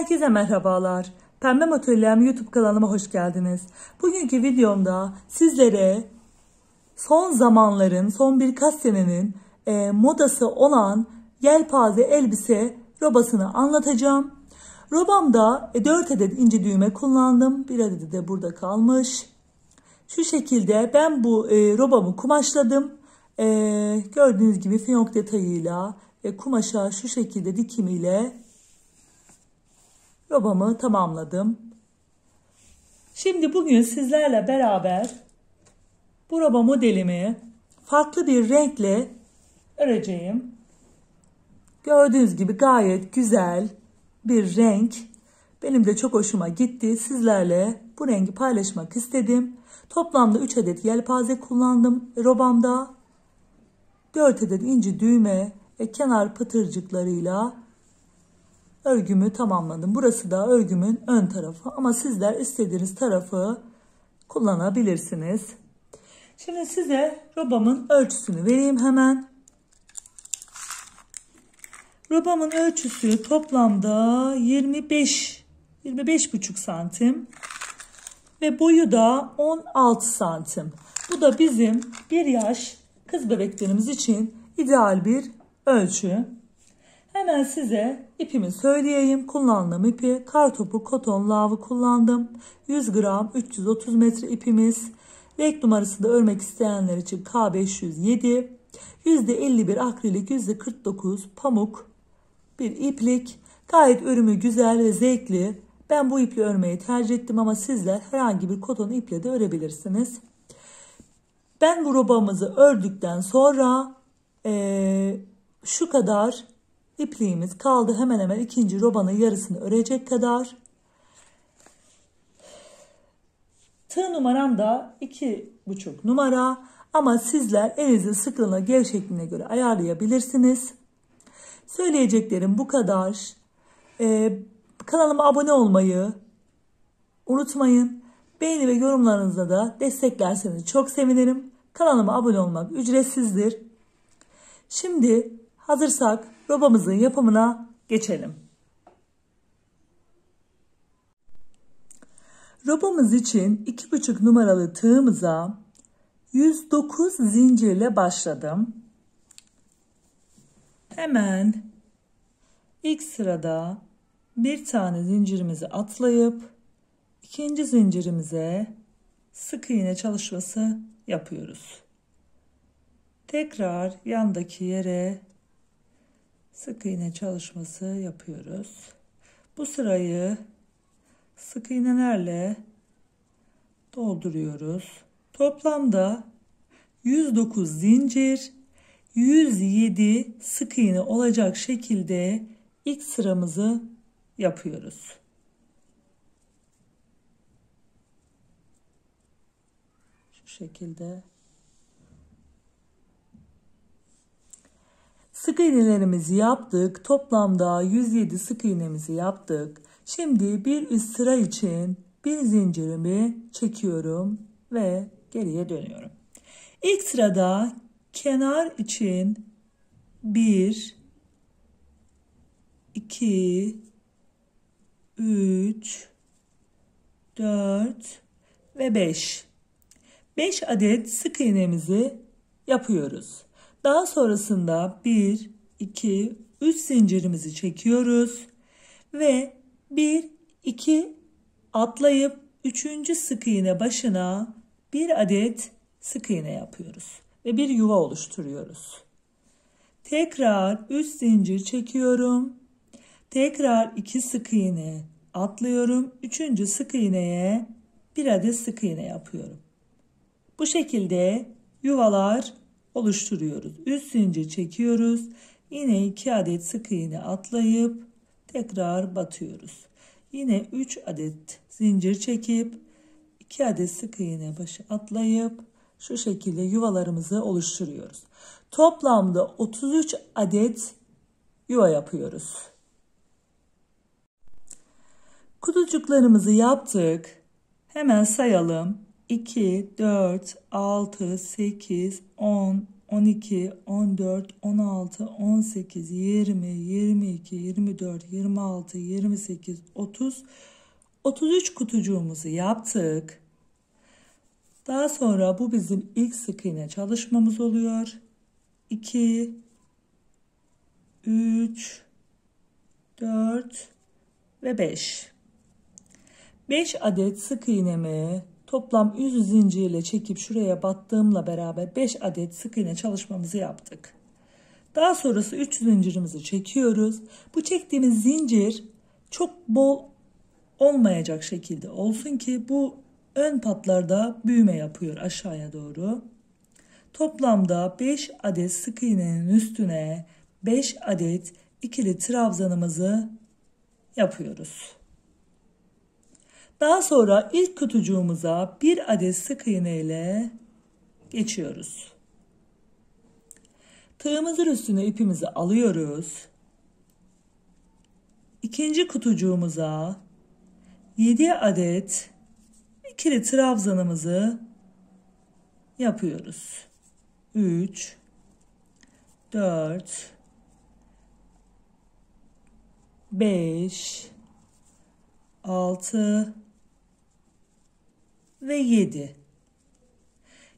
Herkese merhabalar. Pembe Atölyem YouTube kanalıma hoş geldiniz. Bugünkü videomda sizlere son zamanların, son birkaç senenin modası olan yelpaze elbise robasını anlatacağım. Robamda 4 adet ince düğme kullandım. Bir adeti de burada kalmış. Şu şekilde ben bu robamı kumaşladım. Gördüğünüz gibi fiyonk detayıyla kumaşa şu şekilde dikimiyle robamı tamamladım. Şimdi bugün sizlerle beraber bu roba modelimi farklı bir renkle öreceğim. Gördüğünüz gibi gayet güzel bir renk. Benim de çok hoşuma gitti. Sizlerle bu rengi paylaşmak istedim. Toplamda 3 adet yelpaze kullandım robamda. 4 adet ince düğme ve kenar pıtırcıklarıyla örgümü tamamladım. Burası da örgümün ön tarafı ama sizler istediğiniz tarafı kullanabilirsiniz. Şimdi size robamın ölçüsünü vereyim hemen. Robamın ölçüsü toplamda 25,5 santim ve boyu da 16 santim. Bu da bizim 1 yaş kız bebeklerimiz için ideal bir ölçü. Hemen size ipimi söyleyeyim. Kullandığım ipi kartopu koton lavı kullandım. 100 gram 330 metre ipimiz. Renk numarası da örmek isteyenler için K507. %51 akrilik, %49 pamuk bir iplik. Gayet örümü güzel ve zevkli. Ben bu iple örmeyi tercih ettim ama sizler herhangi bir koton iple de örebilirsiniz. Ben bu robamızı ördükten sonra şu kadar İpliğimiz kaldı. Hemen hemen ikinci robanın yarısını örecek kadar. Tığ numaram da 2,5 numara. Ama sizler elinizin sıklığına, gevşekliğine göre ayarlayabilirsiniz. Söyleyeceklerim bu kadar. Kanalıma abone olmayı unutmayın. Beğeni ve yorumlarınızla da desteklerseniz çok sevinirim. Kanalıma abone olmak ücretsizdir. Şimdi hazırsak robamızın yapımına geçelim. Robamız için 2,5 numaralı tığımıza 109 zincirle başladım. Hemen ilk sırada bir tane zincirimizi atlayıp ikinci zincirimize sık iğne çalışması yapıyoruz. Tekrar yandaki yere sık iğne çalışması yapıyoruz. Bu sırayı sık iğnelerle dolduruyoruz. Toplamda 109 zincir, 107 sık iğne olacak şekilde ilk sıramızı yapıyoruz. Şu şekilde. Sık iğnelerimizi yaptık. Toplamda 107 sık iğnemizi yaptık. Şimdi bir üst sıra için bir zincirimi çekiyorum ve geriye dönüyorum. İlk sırada kenar için 1, 2, 3, 4 ve 5. 5 adet sık iğnemizi yapıyoruz. Daha sonrasında 1, 2, 3 zincirimizi çekiyoruz ve 1, 2 atlayıp 3. sık iğne başına bir adet sık iğne yapıyoruz ve bir yuva oluşturuyoruz. Tekrar 3 zincir çekiyorum. Tekrar 2 sık iğne atlıyorum. 3. sık iğneye bir adet sık iğne yapıyorum. Bu şekilde yuvalar oluşturuyoruz. 3 zincir çekiyoruz. Yine 2 adet sık iğne atlayıp tekrar batıyoruz. Yine 3 adet zincir çekip 2 adet sık iğne başı atlayıp şu şekilde yuvalarımızı oluşturuyoruz. Toplamda 33 adet yuva yapıyoruz. Kutucuklarımızı yaptık. Hemen sayalım. 2, 4, 6, 8, 10, 12, 14, 16, 18, 20, 22, 24, 26, 28, 30, 33 kutucuğumuzu yaptık. Daha sonra bu bizim ilk sık iğne çalışmamız oluyor. 2, 3, 4 ve 5. 5 adet sık iğnemi toplam 100 zincirle çekip şuraya battığımla beraber 5 adet sık iğne çalışmamızı yaptık. Daha sonrası 3 zincirimizi çekiyoruz. Bu çektiğimiz zincir çok bol olmayacak şekilde olsun ki bu ön patlarda büyüme yapıyor aşağıya doğru. Toplamda 5 adet sık iğnenin üstüne 5 adet ikili trabzanımızı yapıyoruz. Daha sonra ilk kutucuğumuza bir adet sık iğne ile geçiyoruz. Tığımızın üstüne ipimizi alıyoruz. İkinci kutucuğumuza 7 adet ikili trabzanımızı yapıyoruz. 3, 4, 5, 6 ve 7.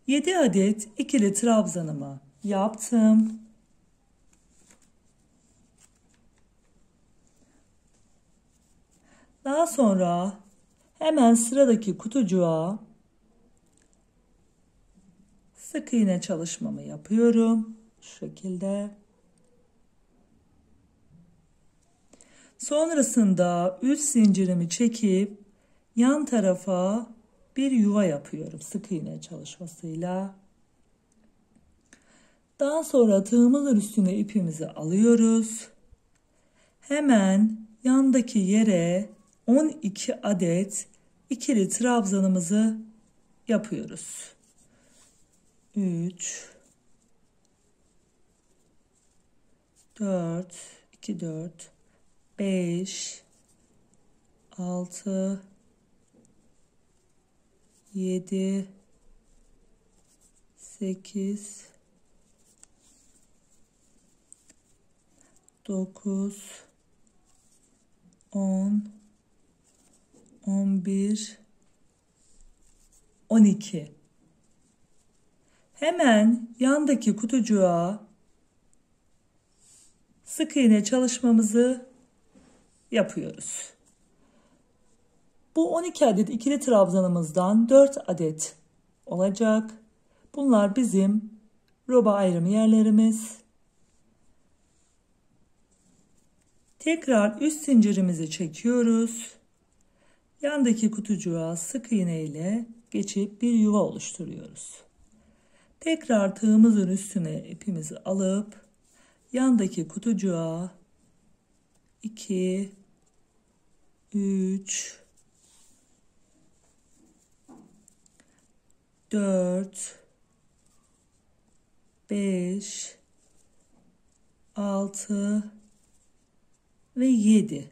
7 adet ikili trabzanımı yaptım. Daha sonra hemen sıradaki kutucuğa sık iğne çalışmamı yapıyorum. Şu şekilde. Sonrasında üst zincirimi çekip yan tarafa bir yuva yapıyorum sık iğne çalışmasıyla. Daha sonra tığımızın üstüne ipimizi alıyoruz. Hemen yandaki yere 12 adet ikili trabzanımızı yapıyoruz. 3, 4, 2, 4, 5, 6, 7, 8, 9, 10, 11, 12. Hemen yandaki kutucuğa sık iğne çalışmamızı yapıyoruz. Bu 12 adet ikili trabzanımızdan 4 adet olacak. Bunlar bizim roba ayrım yerlerimiz. Tekrar üst zincirimizi çekiyoruz. Yandaki kutucuğa sık iğne ile geçip bir yuva oluşturuyoruz. Tekrar tığımızın üstüne ipimizi alıp yandaki kutucuğa 2, 3, 4, 5, 6 ve 7.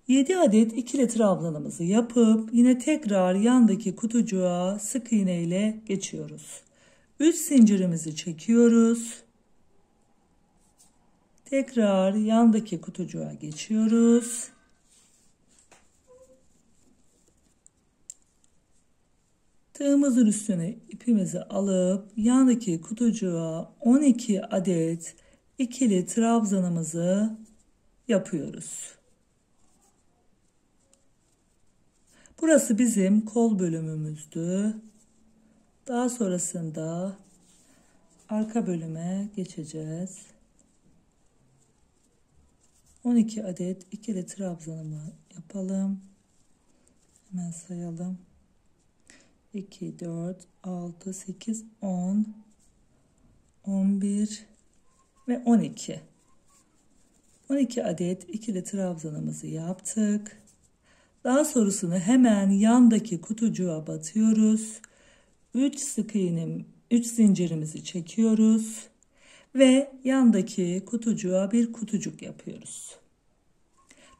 7 adet ikili trabzanımızı yapıp yine tekrar yandaki kutucuğa sık iğne ile geçiyoruz. Üst zincirimizi çekiyoruz. Tekrar yandaki kutucuğa geçiyoruz. Tığımızın üstüne ipimizi alıp yandaki kutucuğa 12 adet ikili trabzanımızı yapıyoruz. Burası bizim kol bölümümüzdü. Daha sonrasında arka bölüme geçeceğiz. 12 adet ikili trabzanımı yapalım. Hemen sayalım. 2, 4, 6, 8, 10, 11 ve 12. 12 adet ikili trabzanımızı yaptık. Daha sonrasını hemen yandaki kutucuğa batıyoruz. 3 zincirimizi çekiyoruz ve yandaki kutucuğa bir kutucuk yapıyoruz.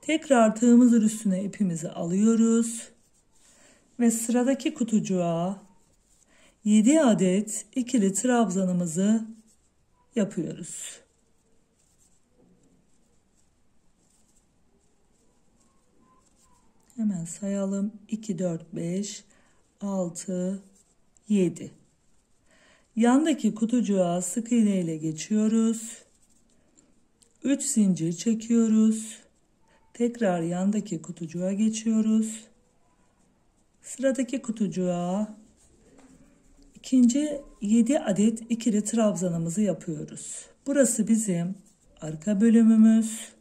Tekrar tığımızın üstüne ipimizi alıyoruz ve sıradaki kutucuğa 7 adet ikili trabzanımızı yapıyoruz. Hemen sayalım. 2, 4, 5, 6, 7. Yandaki kutucuğa sık iğne ile geçiyoruz. 3 zincir çekiyoruz. Tekrar yandaki kutucuğa geçiyoruz. Sıradaki kutucuğa ikinci 7 adet ikili trabzanımızı yapıyoruz. Burası bizim arka bölümümüz.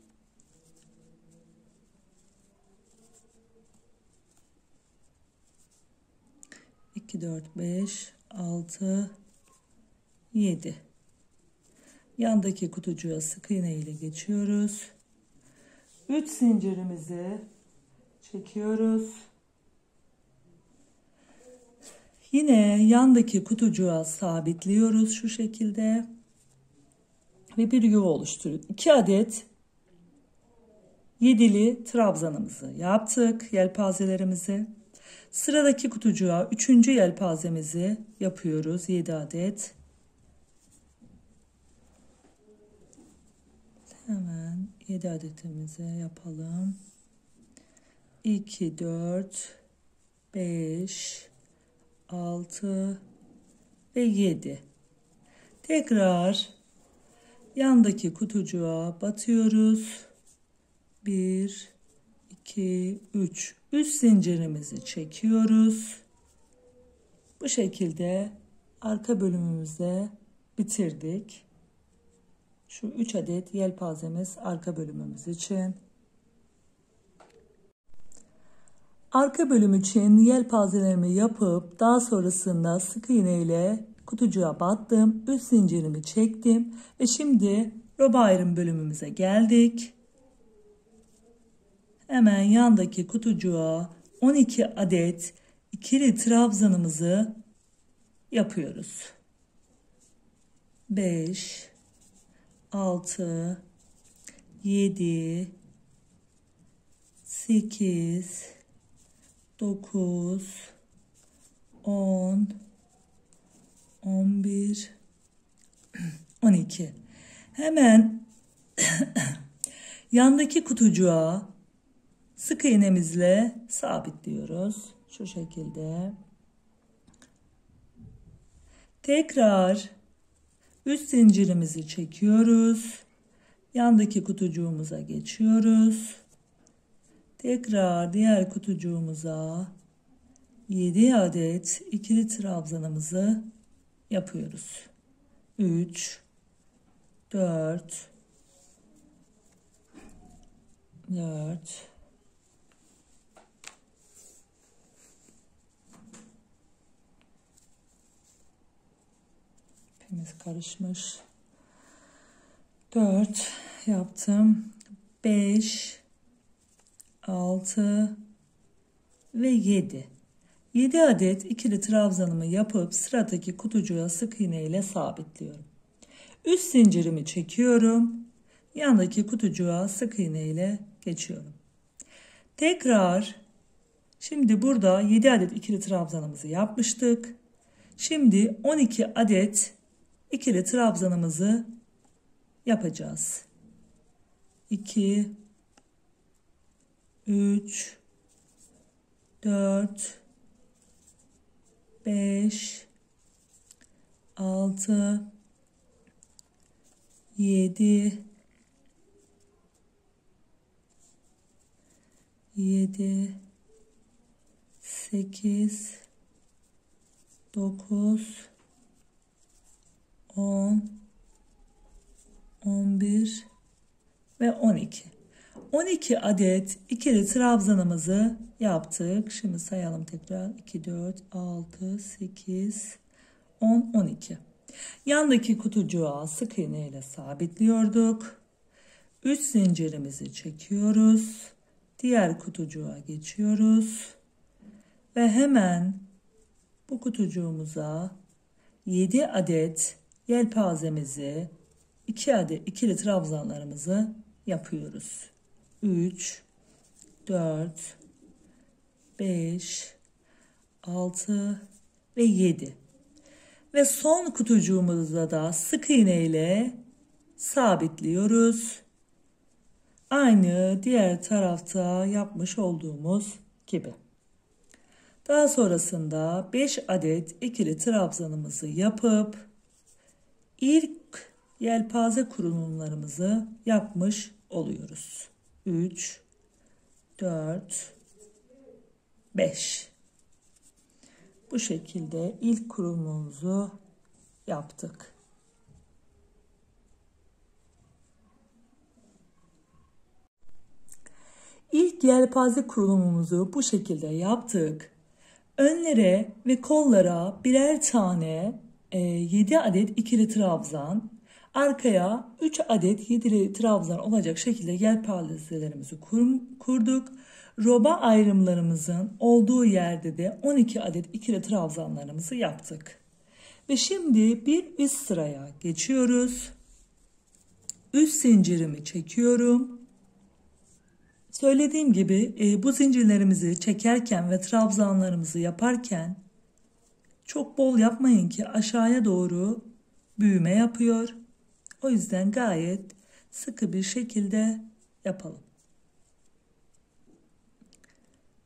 İki, 4, 5, 6, 7. Yandaki kutucuğa sık iğne ile geçiyoruz. 3 zincirimizi çekiyoruz. Yine yandaki kutucuğa sabitliyoruz şu şekilde. Ve bir yuva oluşturuyoruz. 2 adet 7'li trabzanımızı yaptık. Yelpazelerimizi. Sıradaki kutucuğa 3. yelpazemizi yapıyoruz. 7 adet. Hemen 7 adetimizi yapalım. 2, 4, 5, 6 ve 7. Tekrar yandaki kutucuğa batıyoruz. 1, 2, 3. Üst zincirimizi çekiyoruz. Bu şekilde arka bölümümüzde bitirdik. Şu 3 adet yelpazemiz arka bölümümüz için. Arka bölüm için yelpazelerimi yapıp daha sonrasında sık iğne ile kutucuğa battım. Üst zincirimi çektim ve şimdi roba ayrım bölümümüze geldik. Hemen yandaki kutucuğa 12 adet ikili trabzanımızı yapıyoruz. 5, 6, 7, 8, 9, 10, 11, 12. Hemen yandaki kutucuğa sık iğnemizle sabitliyoruz. Şu şekilde. Tekrar üst zincirimizi çekiyoruz. Yandaki kutucuğumuza geçiyoruz. Tekrar diğer kutucuğumuza 7 adet ikili trabzanımızı yapıyoruz. 3, 4, 4, 5 karışmış. 4 yaptım. 5, 6 ve 7. 7 adet ikili trabzanımı yapıp sıradaki kutucuğa sık iğne ile sabitliyorum. Üst zincirimi çekiyorum. Yandaki kutucuğa sık iğne ile geçiyorum. Tekrar şimdi burada 7 adet ikili trabzanımızı yapmıştık. Şimdi 12 adet ikili trabzanımızı yapacağız. 2, 3, 4, 5, 6, 7, 8, 9, 10, 11 ve 12. 12 adet ikili trabzanımızı yaptık. Şimdi sayalım tekrar. 2, 4, 6, 8, 10, 12. Yandaki kutucuğa sık iğne ile sabitliyorduk. Üst zincirimizi çekiyoruz. Diğer kutucuğa geçiyoruz. Ve hemen bu kutucuğumuza 7 adet yelpazemizi 2 adet ikili trabzanlarımızı yapıyoruz. 3, 4, 5, 6 ve 7. Ve son kutucuğumuzda da sık iğne ile sabitliyoruz. Aynı diğer tarafta yapmış olduğumuz gibi. Daha sonrasında 5 adet ikili trabzanımızı yapıp ilk yelpaze kurulumlarımızı yapmış oluyoruz. 3, 4, 5. Bu şekilde ilk kurulumumuzu yaptık. İlk yelpaze kurulumumuzu bu şekilde yaptık. Önlere ve kollara birer tane 7 adet ikili trabzan, arkaya 3 adet 7'li trabzan olacak şekilde yelpazelerimizi kurduk. Roba ayrımlarımızın olduğu yerde de 12 adet ikili trabzanlarımızı yaptık. Ve şimdi bir üst sıraya geçiyoruz. Üst zincirimi çekiyorum. Söylediğim gibi bu zincirlerimizi çekerken ve trabzanlarımızı yaparken çok bol yapmayın ki aşağıya doğru büyüme yapıyor. O yüzden gayet sıkı bir şekilde yapalım.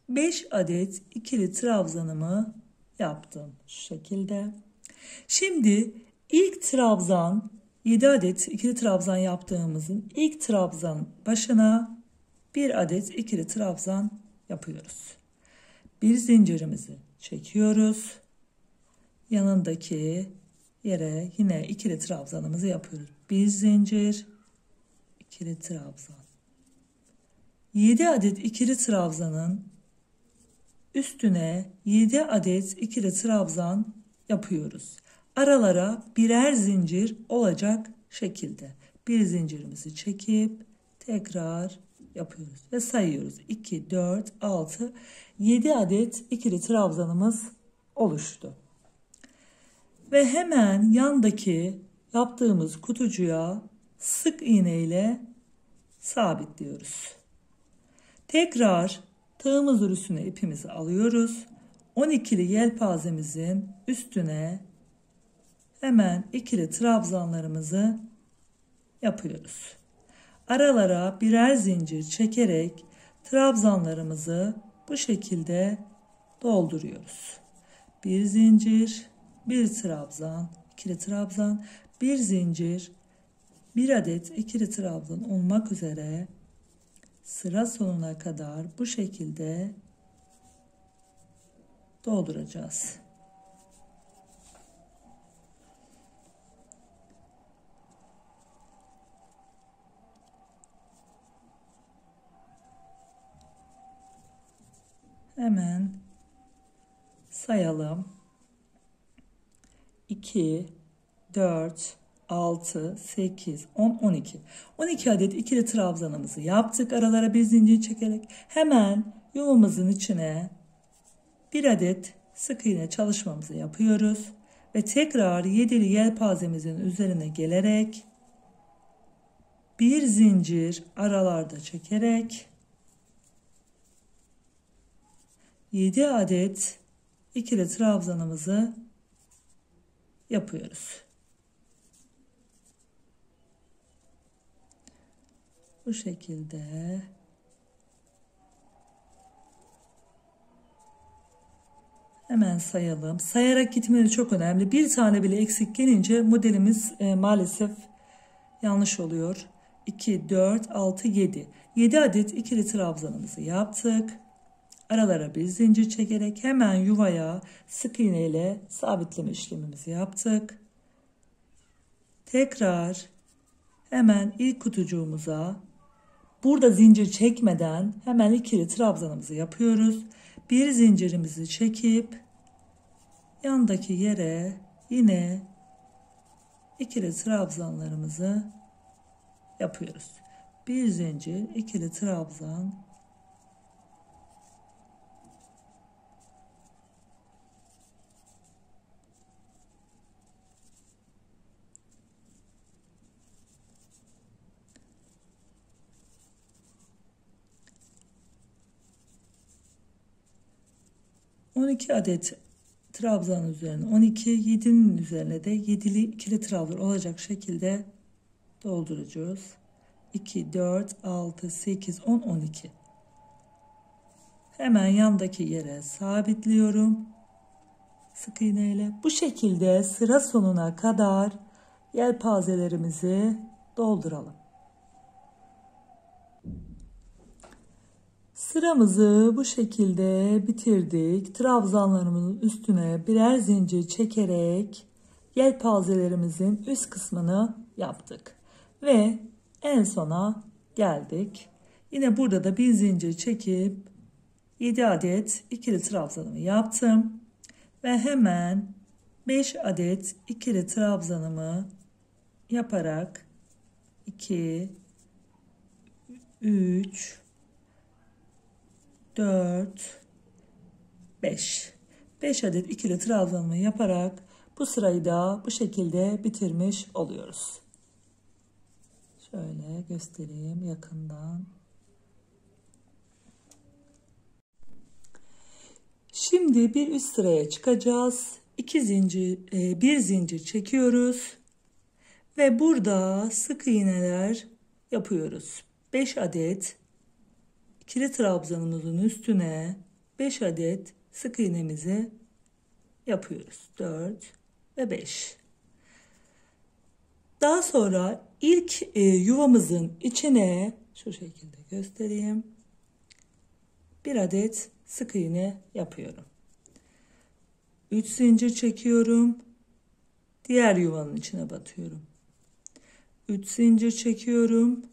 5 adet ikili trabzanımı yaptım şu şekilde. Şimdi ilk trabzan 7 adet ikili trabzan yaptığımızın ilk trabzan başına 1 adet ikili trabzan yapıyoruz. Bir zincirimizi çekiyoruz. Yanındaki yere yine ikili trabzanımızı yapıyoruz. Bir zincir, ikili trabzan. 7 adet ikili trabzanın üstüne 7 adet ikili trabzan yapıyoruz. Aralara birer zincir olacak şekilde bir zincirimizi çekip tekrar yapıyoruz ve sayıyoruz. 2, 4, 6, 7 adet ikili trabzanımız oluştu. Ve hemen yandaki yaptığımız kutucuğa sık iğne ile sabitliyoruz. Tekrar tığımızın üstüne ipimizi alıyoruz. 12'li yelpazemizin üstüne hemen ikili trabzanlarımızı yapıyoruz. Aralara birer zincir çekerek trabzanlarımızı bu şekilde dolduruyoruz. Bir zincir, bir trabzan, ikili trabzan, bir zincir, bir adet ikili trabzan olmak üzere sıra sonuna kadar bu şekilde dolduracağız. Hemen sayalım. 2, 4, 6, 8, 10, 12. 12 adet ikili trabzanımızı yaptık. Aralara bir zincir çekerek hemen yuvamızın içine bir adet sık iğne çalışmamızı yapıyoruz. Ve tekrar 7'li yelpazemizin üzerine gelerek bir zincir aralarda çekerek 7 adet ikili trabzanımızı yapıyoruz. Bu şekilde hemen sayalım. Sayarak gitmeniz çok önemli. Bir tane bile eksik gelince modelimiz maalesef yanlış oluyor. 2, 4, 6, 7. 7 adet ikili trabzanımızı yaptık. Aralara bir zincir çekerek hemen yuvaya sık iğne ile sabitleme işlemimizi yaptık. Tekrar hemen ilk kutucuğumuza burada zincir çekmeden hemen ikili trabzanımızı yapıyoruz. Bir zincirimizi çekip yandaki yere yine ikili trabzanlarımızı yapıyoruz. Bir zincir, ikili trabzan, ...12 adet trabzan üzerine 12, 7'nin üzerine de 7'li ikili trabzan olacak şekilde dolduracağız. 2, 4, 6, 8, 10, 12. Hemen yandaki yere sabitliyorum. Sık iğne ile. Bu şekilde sıra sonuna kadar yelpazelerimizi dolduralım. Sıramızı bu şekilde bitirdik. Trabzanlarımızın üstüne birer zincir çekerek yelpazelerimizin üst kısmını yaptık. Ve en sona geldik. Yine burada da bir zincir çekip 7 adet ikili trabzanımı yaptım. Ve hemen 5 adet ikili trabzanımı yaparak 2, 3, 4, 5. 5 adet ikili trabzanımı yaparak bu sırayı da bu şekilde bitirmiş oluyoruz. Şöyle göstereyim yakından. Şimdi bir üst sıraya çıkacağız. Bir zincir çekiyoruz. Ve burada sık iğneler yapıyoruz. 5 adet ikili trabzanımızın üstüne 5 adet sık iğnemizi yapıyoruz. 4 ve 5. Daha sonra ilk yuvamızın içine şu şekilde göstereyim. Bir adet sık iğne yapıyorum. 3 zincir çekiyorum. Diğer yuvanın içine batıyorum. 3 zincir çekiyorum.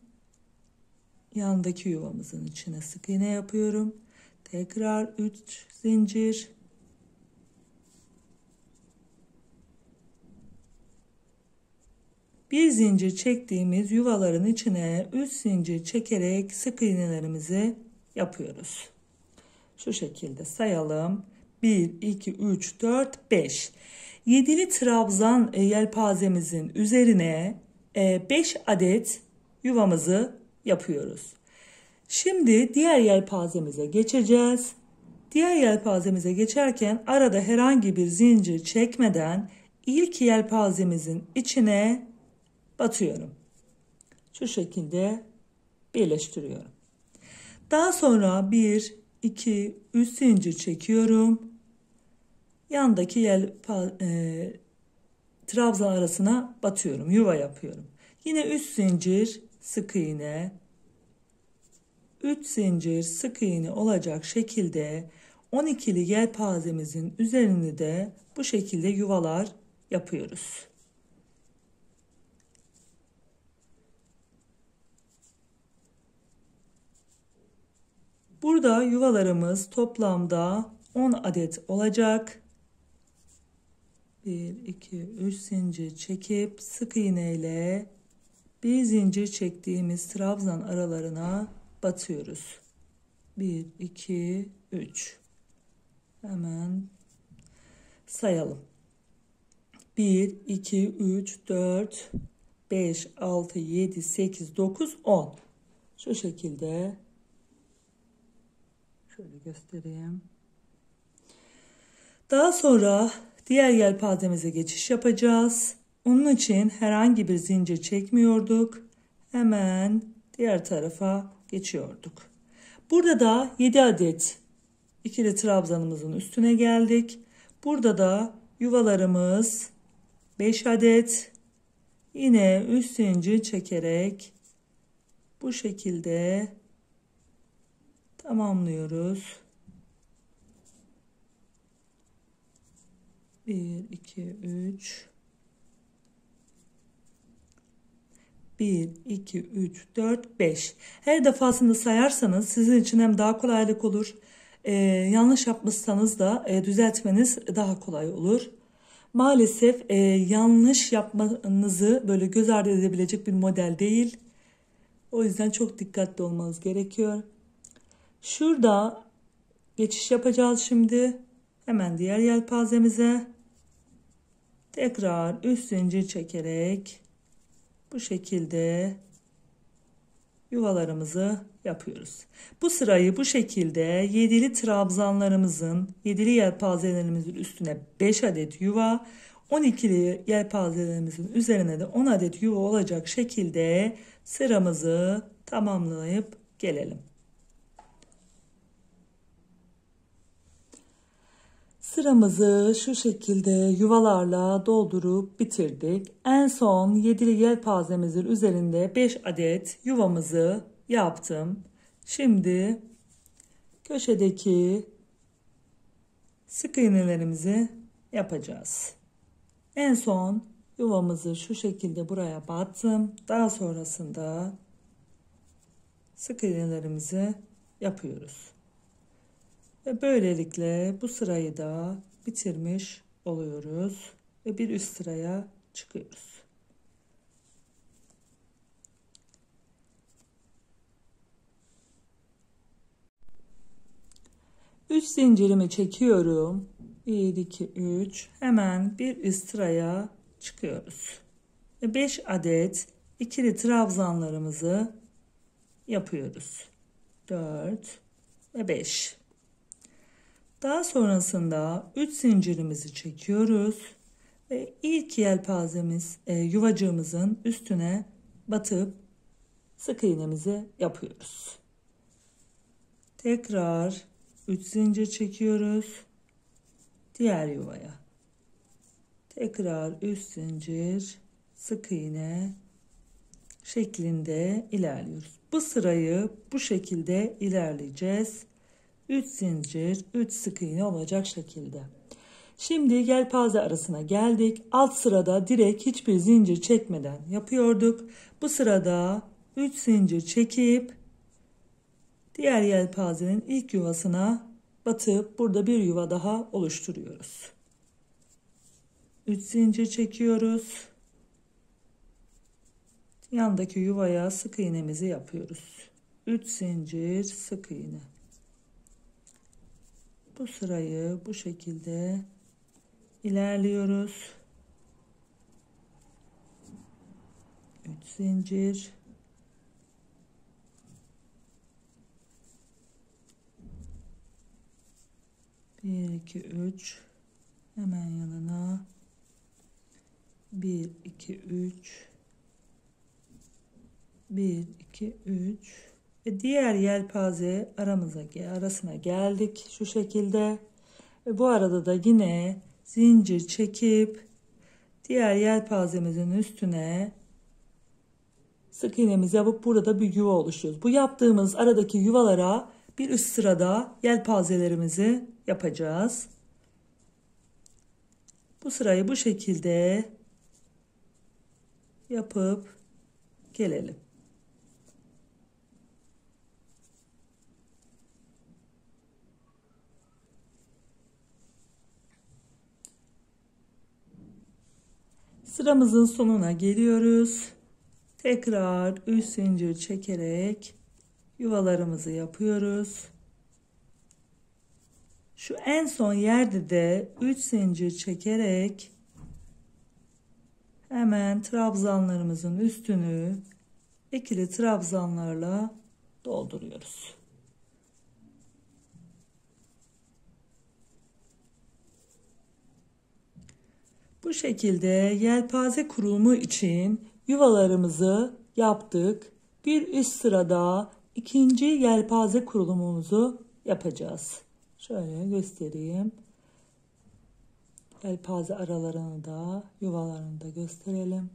Yandaki yuvamızın içine sık iğne yapıyorum. Tekrar 3 zincir. Bir zincir çektiğimiz yuvaların içine 3 zincir çekerek sık iğnelerimizi yapıyoruz. Şu şekilde sayalım. 1, 2, 3, 4, 5. 7'li trabzan yelpazemizin üzerine 5 adet yuvamızı yapıyoruz. Şimdi diğer yelpazemize geçeceğiz. Diğer yelpazemize geçerken arada herhangi bir zincir çekmeden ilk yelpazemizin içine batıyorum. Şu şekilde birleştiriyorum. Daha sonra 1, 2, 3 zincir çekiyorum. Yandaki trabzan arasına batıyorum. Yuva yapıyorum. Yine 3 zincir sık iğne. 3 zincir sık iğne olacak şekilde 12'li yelpazemizin üzerini de bu şekilde yuvalar yapıyoruz. Burada yuvalarımız toplamda 10 adet olacak. 1, 2, 3 zincir çekip sık iğne ile bir zincir çektiğimiz trabzan aralarına batıyoruz. 1, 2, 3. Hemen sayalım. 1, 2, 3, 4, 5, 6, 7, 8, 9, 10. Şu şekilde. Şöyle göstereyim. Daha sonra diğer yelpazemize geçiş yapacağız. Onun için herhangi bir zincir çekmiyorduk. Hemen diğer tarafa geçiyorduk. Burada da 7 adet ikili trabzanımızın üstüne geldik. Burada da yuvalarımız 5 adet. Yine 3 zincir çekerek bu şekilde tamamlıyoruz. 1, 2, 3. 1, 2, 3, 4, 5. Her defasında sayarsanız sizin için hem daha kolaylık olur. Yanlış yapmışsanız da düzeltmeniz daha kolay olur. Maalesef yanlış yapmanızı böyle göz ardı edebilecek bir model değil. O yüzden çok dikkatli olmanız gerekiyor. Şurada geçiş yapacağız şimdi. Hemen diğer yelpazemize. Tekrar 3 zincir çekerek bu şekilde yuvalarımızı yapıyoruz. Bu sırayı bu şekilde yedili trabzanlarımızın, yedili yelpazelerimizin üstüne 5 adet yuva, 12'li yelpazelerimizin üzerine de 10 adet yuva olacak şekilde sıramızı tamamlayıp gelelim. Sıramızı şu şekilde yuvalarla doldurup bitirdik. En son yedili yelpazemizin üzerinde 5 adet yuvamızı yaptım. Şimdi köşedeki sık iğnelerimizi yapacağız. En son yuvamızı şu şekilde buraya battım. Daha sonrasında sık iğnelerimizi yapıyoruz. Ve böylelikle bu sırayı da bitirmiş oluyoruz. Ve bir üst sıraya çıkıyoruz. Üç zincirimi çekiyorum. 1, 2, 3. Hemen bir üst sıraya çıkıyoruz. Ve 5 adet ikili trabzanlarımızı yapıyoruz. 4 ve 5. Daha sonrasında 3 zincirimizi çekiyoruz ve ilk yelpazemiz yuvacığımızın üstüne batıp sık iğnemizi yapıyoruz. Tekrar 3 zincir çekiyoruz diğer yuvaya. Tekrar 3 zincir sık iğne şeklinde ilerliyoruz. Bu sırayı bu şekilde ilerleyeceğiz. 3 zincir 3 sık iğne olacak şekilde. Şimdi yelpaze arasına geldik. Alt sırada direkt hiçbir zincir çekmeden yapıyorduk. Bu sırada 3 zincir çekip diğer yelpazenin ilk yuvasına batıp burada bir yuva daha oluşturuyoruz. 3 zincir çekiyoruz. Yandaki yuvaya sık iğnemizi yapıyoruz. 3 zincir sık iğne. Bu sırayı bu şekilde ilerliyoruz. 3 zincir. Bir, iki, üç. Hemen yanına. 1, 2, 3. 1, 2, 3. Ve diğer yelpaze arasına geldik şu şekilde. Ve bu arada da yine zincir çekip diğer yelpazemizin üstüne sık iğnemizi yapıp burada bir yuva oluşturuyoruz. Bu yaptığımız aradaki yuvalara bir üst sırada yelpazelerimizi yapacağız. Bu sırayı bu şekilde yapıp gelelim. Sıramızın sonuna geliyoruz. Tekrar 3 zincir çekerek yuvalarımızı yapıyoruz. Şu en son yerde de 3 zincir çekerek hemen trabzanlarımızın üstünü ikili trabzanlarla dolduruyoruz. Bu şekilde yelpaze kurulumu için yuvalarımızı yaptık. Bir üst sırada ikinci yelpaze kurulumumuzu yapacağız. Şöyle göstereyim. Yelpaze aralarını da yuvalarını da gösterelim.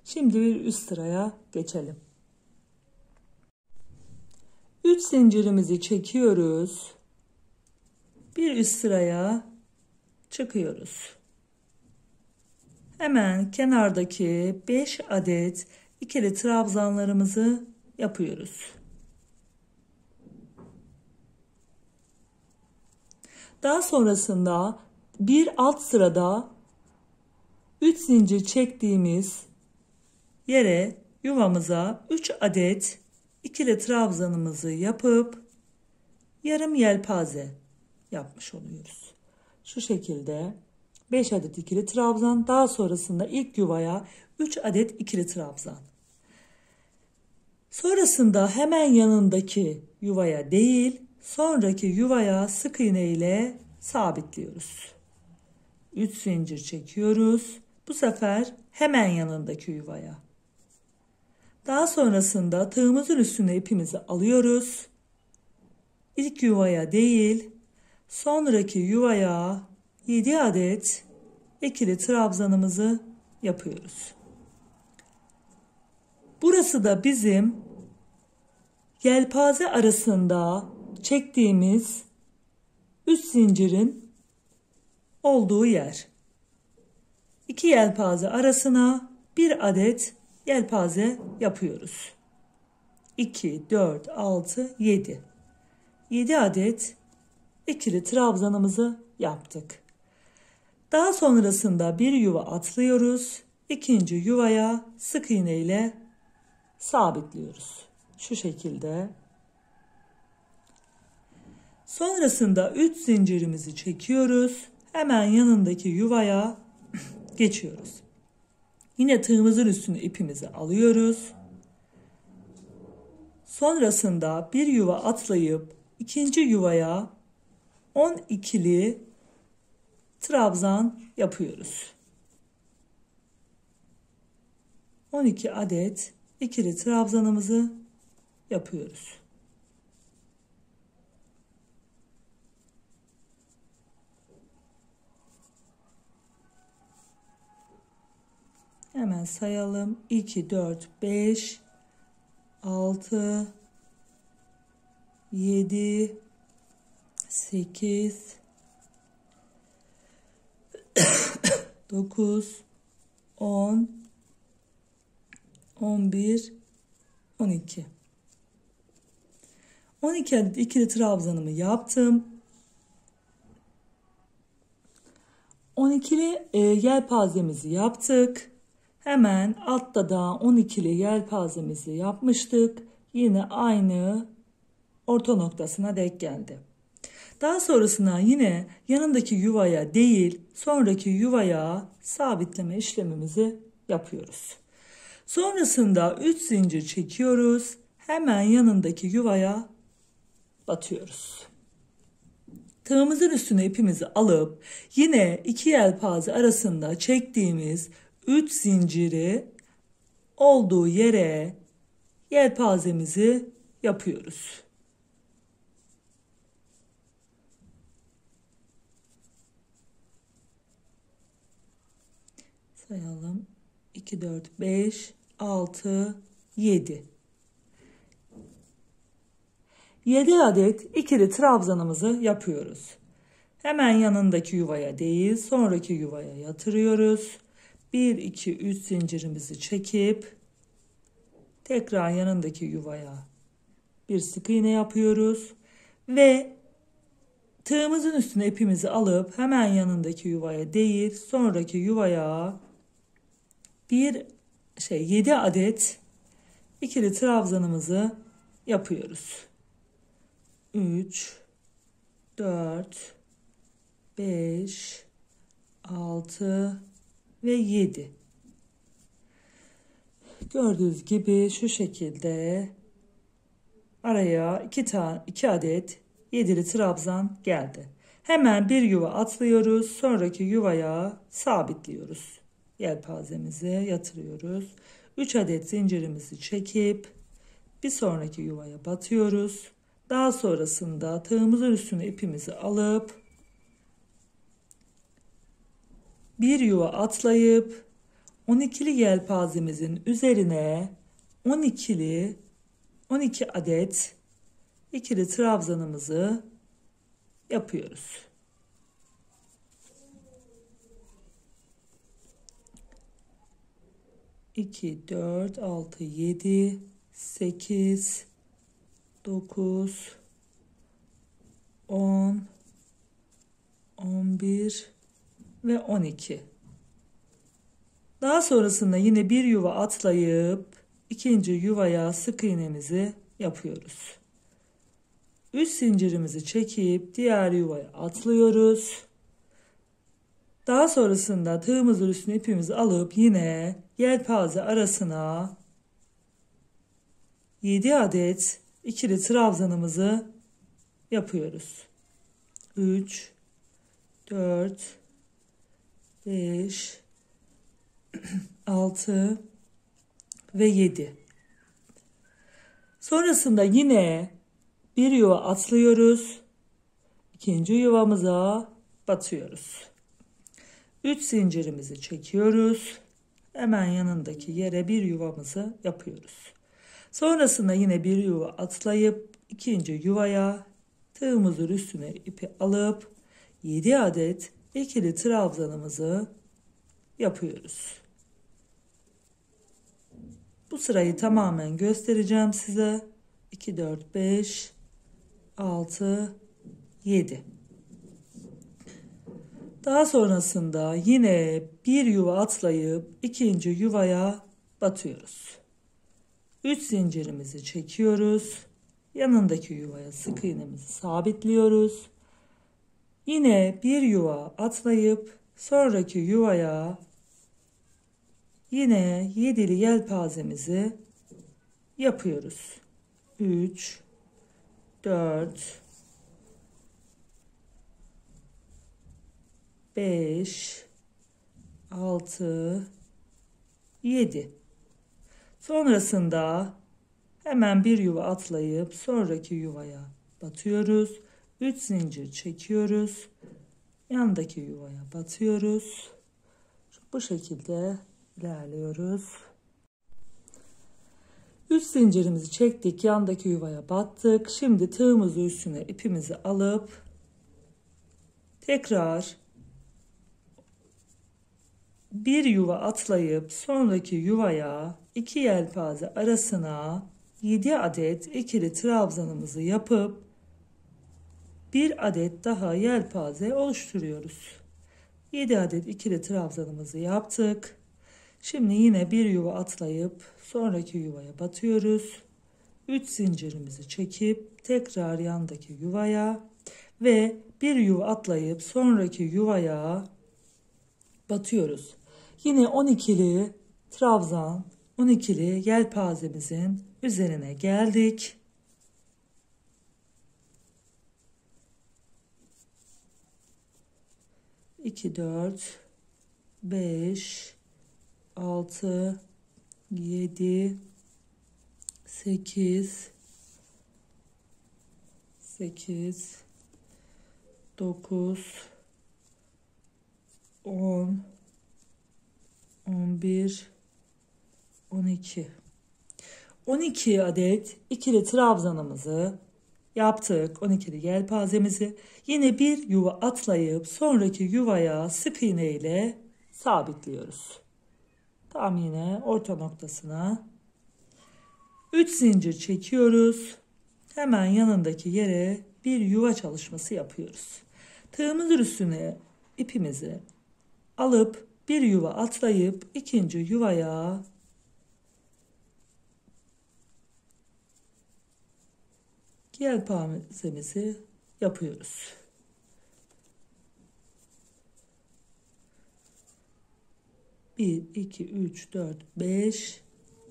Şimdi bir üst sıraya geçelim. 3 zincirimizi çekiyoruz. Bir üst sıraya çıkıyoruz. Hemen kenardaki 5 adet ikili trabzanlarımızı yapıyoruz. Daha sonrasında bir alt sırada 3 zincir çektiğimiz yere yuvamıza 3 adet ikili trabzanımızı yapıp yarım yelpaze yapmış oluyoruz. Şu şekilde 5 adet ikili trabzan, daha sonrasında ilk yuvaya 3 adet ikili trabzan. Sonrasında hemen yanındaki yuvaya değil, sonraki yuvaya sık iğne ile sabitliyoruz. 3 zincir çekiyoruz. Bu sefer hemen yanındaki yuvaya. Daha sonrasında tığımızın üstüne ipimizi alıyoruz. İlk yuvaya değil, sonraki yuvaya 7 adet ikili trabzanımızı yapıyoruz. Burası da bizim yelpaze arasında çektiğimiz 3 zincirin olduğu yer. 2 yelpaze arasına 1 adet yelpaze yapıyoruz. 2, 4, 6, 7. 7 adet ikili trabzanımızı yaptık. Daha sonrasında bir yuva atlıyoruz. İkinci yuvaya sık iğne ile sabitliyoruz. Şu şekilde. Sonrasında 3 zincirimizi çekiyoruz. Hemen yanındaki yuvaya geçiyoruz. Yine tığımızın üstüne ipimizi alıyoruz. Sonrasında bir yuva atlayıp ikinci yuvaya 12'li trabzan yapıyoruz. 12 adet ikili trabzanımızı yapıyoruz. Hemen sayalım. 2, 4, 5, 6, 7, 8, 9, 10, 11, 12. 12 adet ikili trabzanımı yaptım. 12'li yelpazemizi yaptık. Hemen altta da 12'li yelpazemizi yapmıştık. Yine aynı orta noktasına denk geldi. Daha sonrasında yine yanındaki yuvaya değil, sonraki yuvaya sabitleme işlemimizi yapıyoruz. Sonrasında 3 zincir çekiyoruz. Hemen yanındaki yuvaya batıyoruz. Tığımızın üstüne ipimizi alıp yine 2 yelpaze arasında çektiğimiz 3 zinciri olduğu yere yelpazemizi yapıyoruz. Sayalım. 2, 4, 5, 6, 7. 7 adet ikili trabzanımızı yapıyoruz. Hemen yanındaki yuvaya değil, sonraki yuvaya yatırıyoruz. 1, 2, 3 zincirimizi çekip tekrar yanındaki yuvaya bir sık iğne yapıyoruz ve tığımızın üstüne ipimizi alıp hemen yanındaki yuvaya değil, sonraki yuvaya 7 adet ikili trabzanımızı yapıyoruz. 3, 4, 5, 6 ve 7. Gördüğünüz gibi şu şekilde araya 2 adet 7'li trabzan geldi. Hemen bir yuva atlıyoruz. Sonraki yuvaya sabitliyoruz. Yelpazemizi yatırıyoruz. 3 adet zincirimizi çekip bir sonraki yuvaya batıyoruz. Daha sonrasında tığımızın üstüne ipimizi alıp bir yuva atlayıp 12'li yelpazemizin üzerine 12 adet ikili trabzanımızı yapıyoruz. İki, 4, 6, 7, 8, 9, 10, 11 ve 12. Daha sonrasında yine bir yuva atlayıp ikinci yuvaya sık iğnemizi yapıyoruz. 3 zincirimizi çekip diğer yuvaya atlıyoruz. Daha sonrasında tığımızın üstüne ipimizi alıp yine yelpaze arasına 7 adet ikili trabzanımızı yapıyoruz. 3, 4, 5, 6 ve 7. Sonrasında yine bir yuva atlıyoruz. İkinci yuvamıza batıyoruz. 3 zincirimizi çekiyoruz. Hemen yanındaki yere bir yuvamızı yapıyoruz. Sonrasında yine bir yuva atlayıp ikinci yuvaya tığımızın üstüne ipi alıp 7 adet ikili trabzanımızı yapıyoruz. Bu sırayı tamamen göstereceğim size. 2, 4, 5, 6, 7. Daha sonrasında yine bir yuva atlayıp ikinci yuvaya batıyoruz. 3 zincirimizi çekiyoruz. Yanındaki yuvaya sık iğnemizi sabitliyoruz. Yine bir yuva atlayıp sonraki yuvaya yine 7'li yelpazemizi yapıyoruz. 3, 4, 5, 6, 7. Sonrasında hemen bir yuva atlayıp sonraki yuvaya batıyoruz. 3 zincir çekiyoruz. Yandaki yuvaya batıyoruz. Bu şekilde ilerliyoruz. 3 zincirimizi çektik. Yandaki yuvaya battık. Şimdi tığımızı üstüne ipimizi alıp tekrar bir yuva atlayıp sonraki yuvaya 2 yelpaze arasına 7 adet ikili trabzanımızı yapıp bir adet daha yelpaze oluşturuyoruz. 7 adet ikili trabzanımızı yaptık. Şimdi yine bir yuva atlayıp sonraki yuvaya batıyoruz. 3 zincirimizi çekip tekrar yandaki yuvaya ve bir yuva atlayıp sonraki yuvaya batıyoruz. Yine 12'li trabzan, 12'li yelpazemizin üzerine geldik. İki, 4, 5, 6, 7, 8, 9, 10, 11, 12. 12 adet ikili trabzanımızı yaptık. 12'li yelpazemizi yine bir yuva atlayıp sonraki yuvaya sık iğne ile sabitliyoruz. Tam yine orta noktasına 3 zincir çekiyoruz. Hemen yanındaki yere bir yuva çalışması yapıyoruz. Tığımızın üstüne ipimizi alıp bir yuva atlayıp ikinci yuvaya yelpazemizi yapıyoruz. Bir, iki, üç, dört, beş,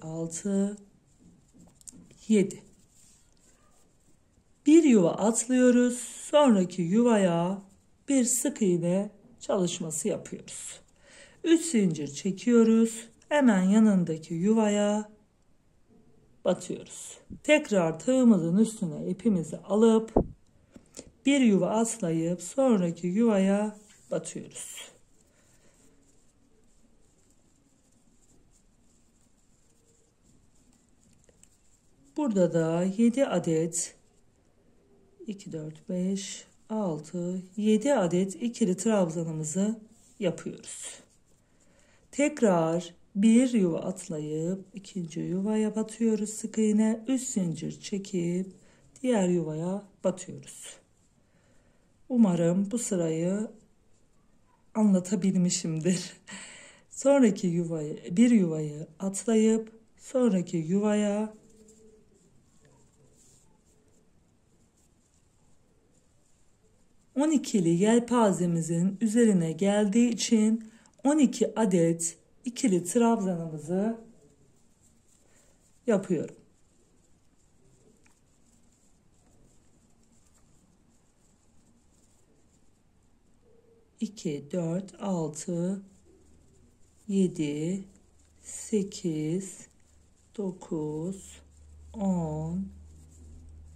6, 7. Bir yuva atlıyoruz. Sonraki yuvaya bir sık iğne çalışması yapıyoruz. 3 zincir çekiyoruz. Hemen yanındaki yuvaya batıyoruz. Tekrar tığımızın üstüne ipimizi alıp bir yuva atlayıp sonraki yuvaya batıyoruz. Burada da 7 adet 2, 4, 5, 6, 7 adet ikili trabzanımızı yapıyoruz. Tekrar bir yuva atlayıp ikinci yuvaya batıyoruz. Sık iğne 3 zincir çekip diğer yuvaya batıyoruz. Umarım bu sırayı anlatabilmişimdir. Sonraki yuvayı, bir yuvayı atlayıp sonraki yuvaya ikili yelpazemizin üzerine geldiği için 12 adet ikili trabzanımızı yapıyorum. 2, 4, 6, 7, 8, 9, 10,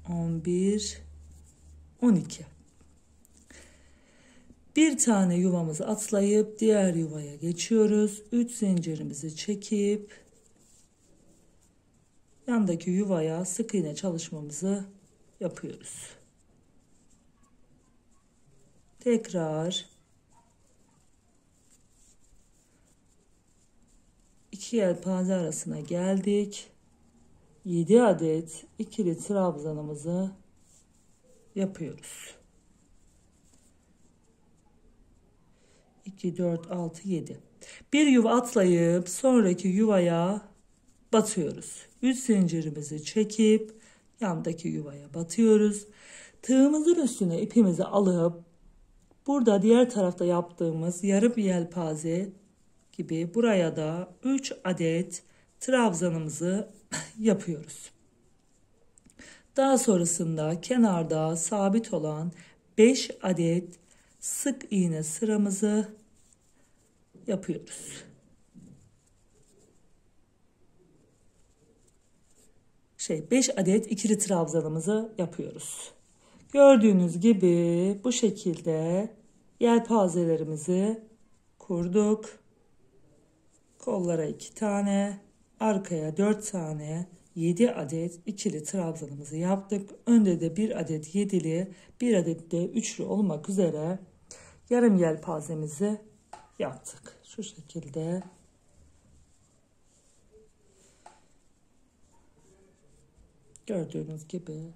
11, 12. Bir tane yuvamızı atlayıp diğer yuvaya geçiyoruz. 3 zincirimizi çekip yandaki yuvaya sık iğne çalışmamızı yapıyoruz. Tekrar 2 yelpaze arasına geldik. 7 adet ikili trabzanımızı yapıyoruz. 2, 4, 6, 7. Bir yuva atlayıp sonraki yuvaya batıyoruz. 3 zincirimizi çekip yandaki yuvaya batıyoruz. Tığımızın üstüne ipimizi alıp burada diğer tarafta yaptığımız yarım yelpaze gibi buraya da 3 adet trabzanımızı yapıyoruz. Daha sonrasında kenarda sabit olan 5 adet sık iğne sıramızı yapıyoruz. 5 adet ikili trabzanımızı yapıyoruz. Gördüğünüz gibi bu şekilde yelpazelerimizi kurduk. Kollara 2 tane, arkaya 4 tane, 7 adet ikili trabzanımızı yaptık. Önde de 1 adet 7'li, 1 adet de 3'lü olmak üzere yarım yelpazemizi yaptık. Şu şekilde. Gördüğünüz gibi.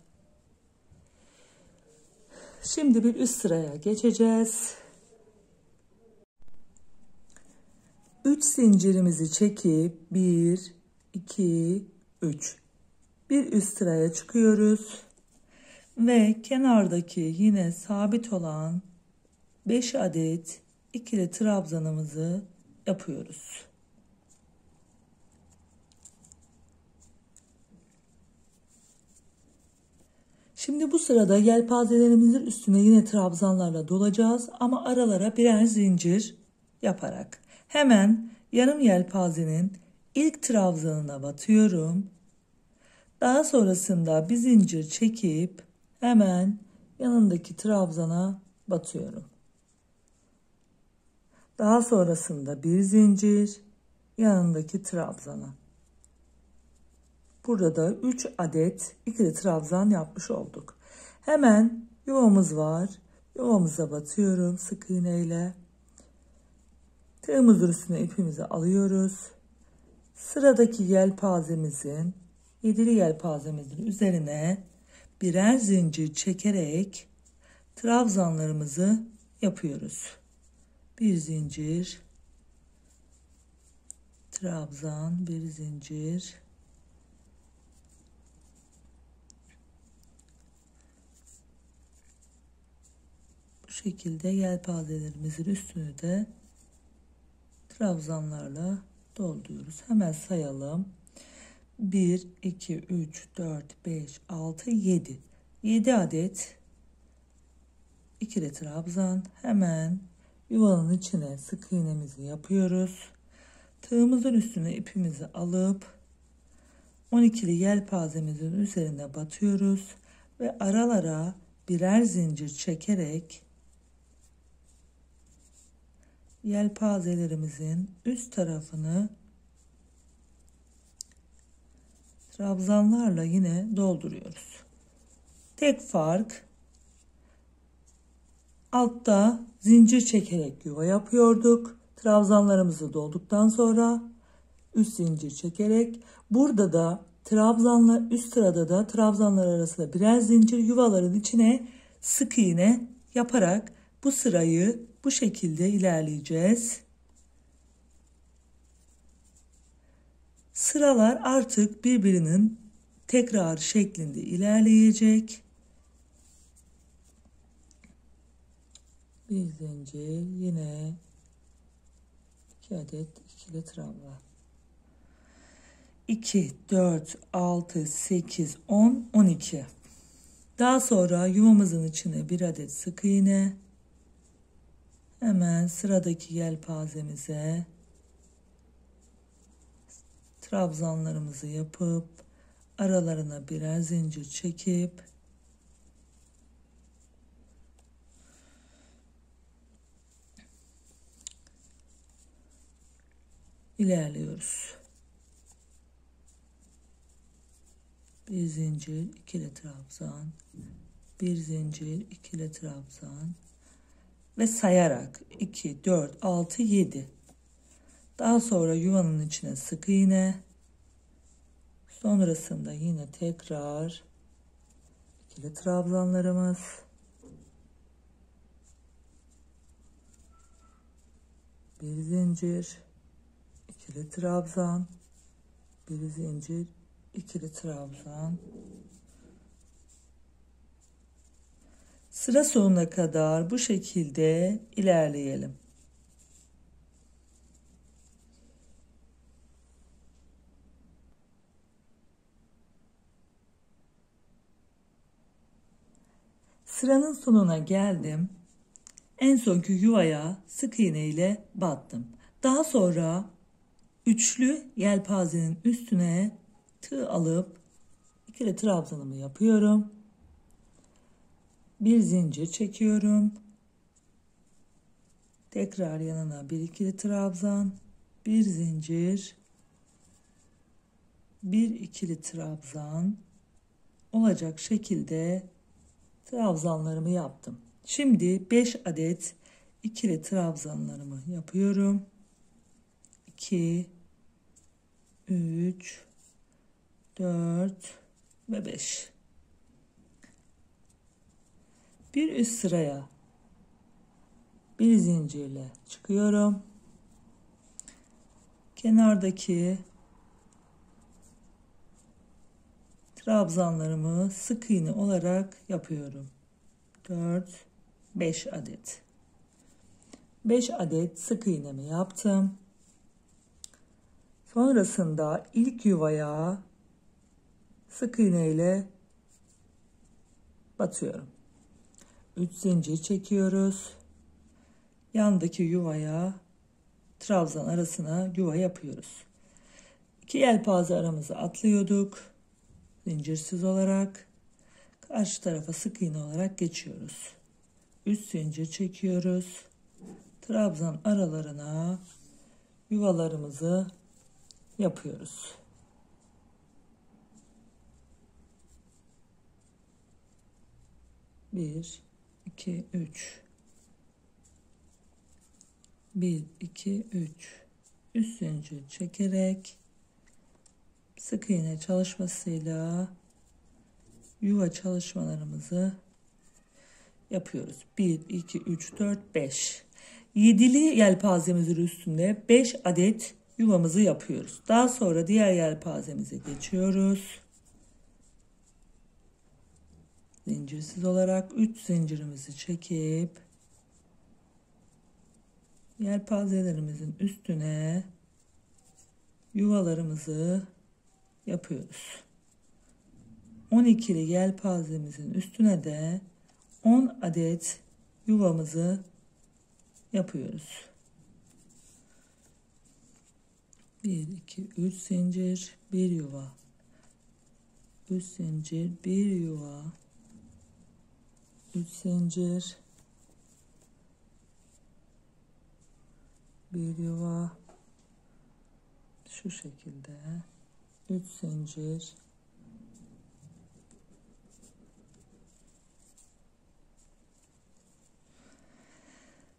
Şimdi bir üst sıraya geçeceğiz. 3 zincirimizi çekip 1, 2, 3. Bir üst sıraya çıkıyoruz. Ve kenardaki yine sabit olan 5 adet ikili trabzanımızı yapıyoruz. Şimdi bu sırada yelpazelerimizin üstüne yine trabzanlarla dolacağız ama aralara birer zincir yaparak. Hemen yarım yelpazenin ilk trabzanına batıyorum. Daha sonrasında bir zincir çekip hemen yanındaki trabzana batıyorum. Daha sonrasında bir zincir yanındaki trabzana. Burada da 3 adet ikili trabzan yapmış olduk. Hemen yuvamız var. Yuvamıza batıyorum sık iğne ile. Tığımızın üstüne ipimizi alıyoruz. Sıradaki yelpazemizin, 7'li yelpazemizin üzerine birer zincir çekerek trabzanlarımızı yapıyoruz. Bir zincir, trabzan, bir zincir, bu şekilde yelpazelerimizin üstünü de trabzanlarla dolduruyoruz. Hemen sayalım. 1, 2, 3, 4, 5, 6, 7. 7 adet ikili trabzan. Hemen yuvanın içine sık iğnemizi yapıyoruz. Tığımızın üstüne ipimizi alıp 12'li yelpazemizin üzerine batıyoruz ve aralara birer zincir çekerek yelpazelerimizin üst tarafını trabzanlarla yine dolduruyoruz. Tek fark altta zincir çekerek yuva yapıyorduk. Trabzanlarımızı dolduktan sonra üst zincir çekerek, burada da trabzanlar, üst sırada da trabzanlar arasında birer zincir, yuvaların içine sık iğne yaparak bu sırayı bu şekilde ilerleyeceğiz. Sıralar artık birbirinin tekrar şeklinde ilerleyecek. Bir zincir, yine 2 adet ikili trabzan. 2, 4, 6, 8, 10, 12. Daha sonra yuvamızın içine bir adet sık iğne. Hemen sıradaki yelpazemize trabzanlarımızı yapıp aralarına birer zincir çekip ilerliyoruz. Bir zincir, ikili trabzan, bir zincir, ikili trabzan ve sayarak 2, 4, 6, 7. Daha sonra yuvanın içine sık iğne. Sonrasında yine tekrar ikili trabzanlarımız. Bir zincir, ikili trabzan, bir zincir, ikili trabzan. Sıra sonuna kadar bu şekilde ilerleyelim. Sıranın sonuna geldim. En sonki yuvaya sık iğne ile battım. Daha sonra üçlü yelpazenin üstüne tığ alıp ikili trabzanımı yapıyorum. Bir zincir çekiyorum. Tekrar yanına bir ikili trabzan, bir zincir, bir ikili trabzan olacak şekilde trabzanlarımı yaptım. Şimdi 5 adet ikili trabzanlarımı yapıyorum. 2, 3, 4 ve 5. Bir üst sıraya bir zincirle çıkıyorum. Kenardaki trabzanlarımı sık iğne olarak yapıyorum. 4, 5 adet. 5 adet sık iğnemi yaptım. Sonrasında ilk yuvaya sık iğne ile batıyorum. 3 zincir çekiyoruz. Yandaki yuvaya trabzan arasına yuva yapıyoruz. 2 yelpaze aramızı atlıyorduk. Zincirsiz olarak karşı tarafa sık iğne olarak geçiyoruz. 3 zincir çekiyoruz. Trabzan aralarına yuvalarımızı yapıyoruz. Bir, iki, üç. 1, 2, 3. Üst zincir çekerek sık iğne çalışmasıyla yuva çalışmalarımızı yapıyoruz. 1, 2, 3, 4, 5. 7'li yelpazemizin üstünde 5 adet yuvamızı yapıyoruz. Daha sonra diğer yelpazemize geçiyoruz. Zincirsiz olarak 3 zincirimizi çekip yelpazelerimizin üstüne yuvalarımızı yapıyoruz. 12'li yelpazemizin üstüne de 10 adet yuvamızı yapıyoruz. 1, 2, 3 zincir, 1 yuva. 3 zincir, 1 yuva. 3 zincir, 1 yuva. Şu şekilde 3 zincir,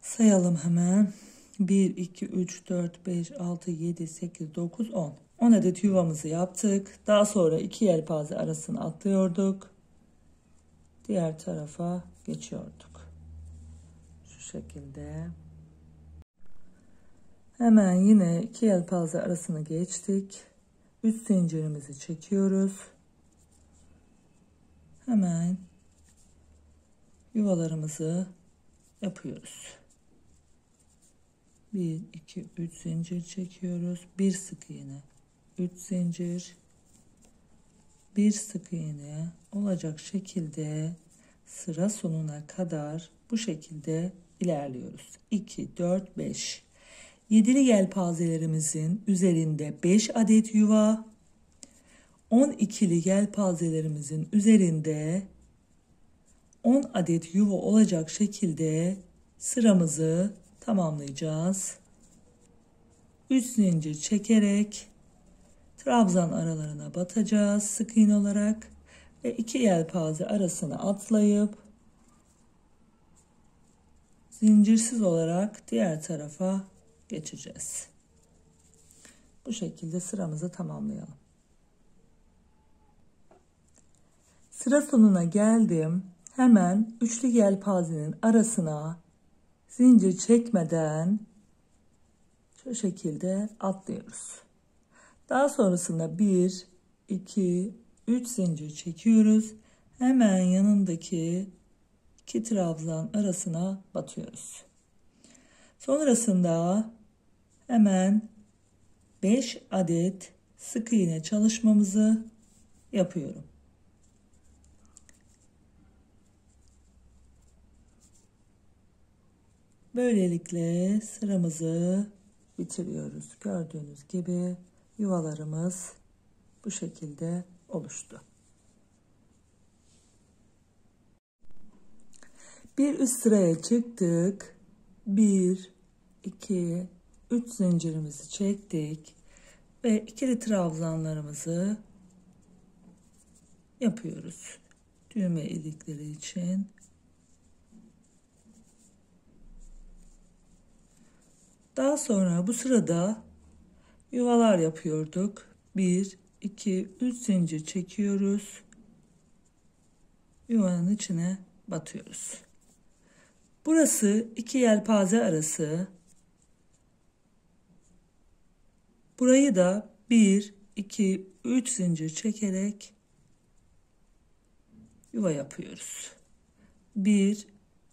sayalım hemen. 1, 2, 3, 4, 5, 6, 7, 8, 9, 10. 10 adet yuvamızı yaptık. Daha sonra 2 yelpaze arasını atlıyorduk. Diğer tarafa geçiyorduk. Şu şekilde. Hemen yine 2 yelpaze arasını geçtik. 3 zincirimizi çekiyoruz. Hemen yuvalarımızı yapıyoruz. 1, 2, 3 zincir çekiyoruz. 1 sık iğne. 3 zincir. 1 sık iğne olacak şekilde sıra sonuna kadar bu şekilde ilerliyoruz. 2, 4, 5. Yedili yelpazelerimizin üzerinde 5 adet yuva, 12'li yelpazelerimizin üzerinde 10 adet yuva olacak şekilde sıramızı tamamlayacağız. 3 zincir çekerek trabzan aralarına batacağız sık iğne olarak ve 2 yelpaze arasına atlayıp zincirsiz olarak diğer tarafa geçeceğiz. Bu şekilde sıramızı tamamlayalım. Sıra sonuna geldim. Hemen üçlü yelpazenin arasına zincir çekmeden şu şekilde atlıyoruz. Daha sonrasında 1, 2, 3 zincir çekiyoruz. Hemen yanındaki 2 trabzan arasına batıyoruz. Sonrasında hemen 5 adet sık iğne çalışmamızı yapıyorum. Böylelikle sıramızı bitiriyoruz. Gördüğünüz gibi yuvalarımız bu şekilde oluştu. Bir üst sıraya çıktık. 1, 2, 3 zincirimizi çektik ve ikili trabzanlarımızı yapıyoruz. Düğme ilikleri için. Daha sonra bu sırada yuvalar yapıyorduk. 1, 2, 3 zincir çekiyoruz. Yuvanın içine batıyoruz. Burası 2 yelpaze arası. Burayı da 1, 2, 3 zincir çekerek yuva yapıyoruz. 1,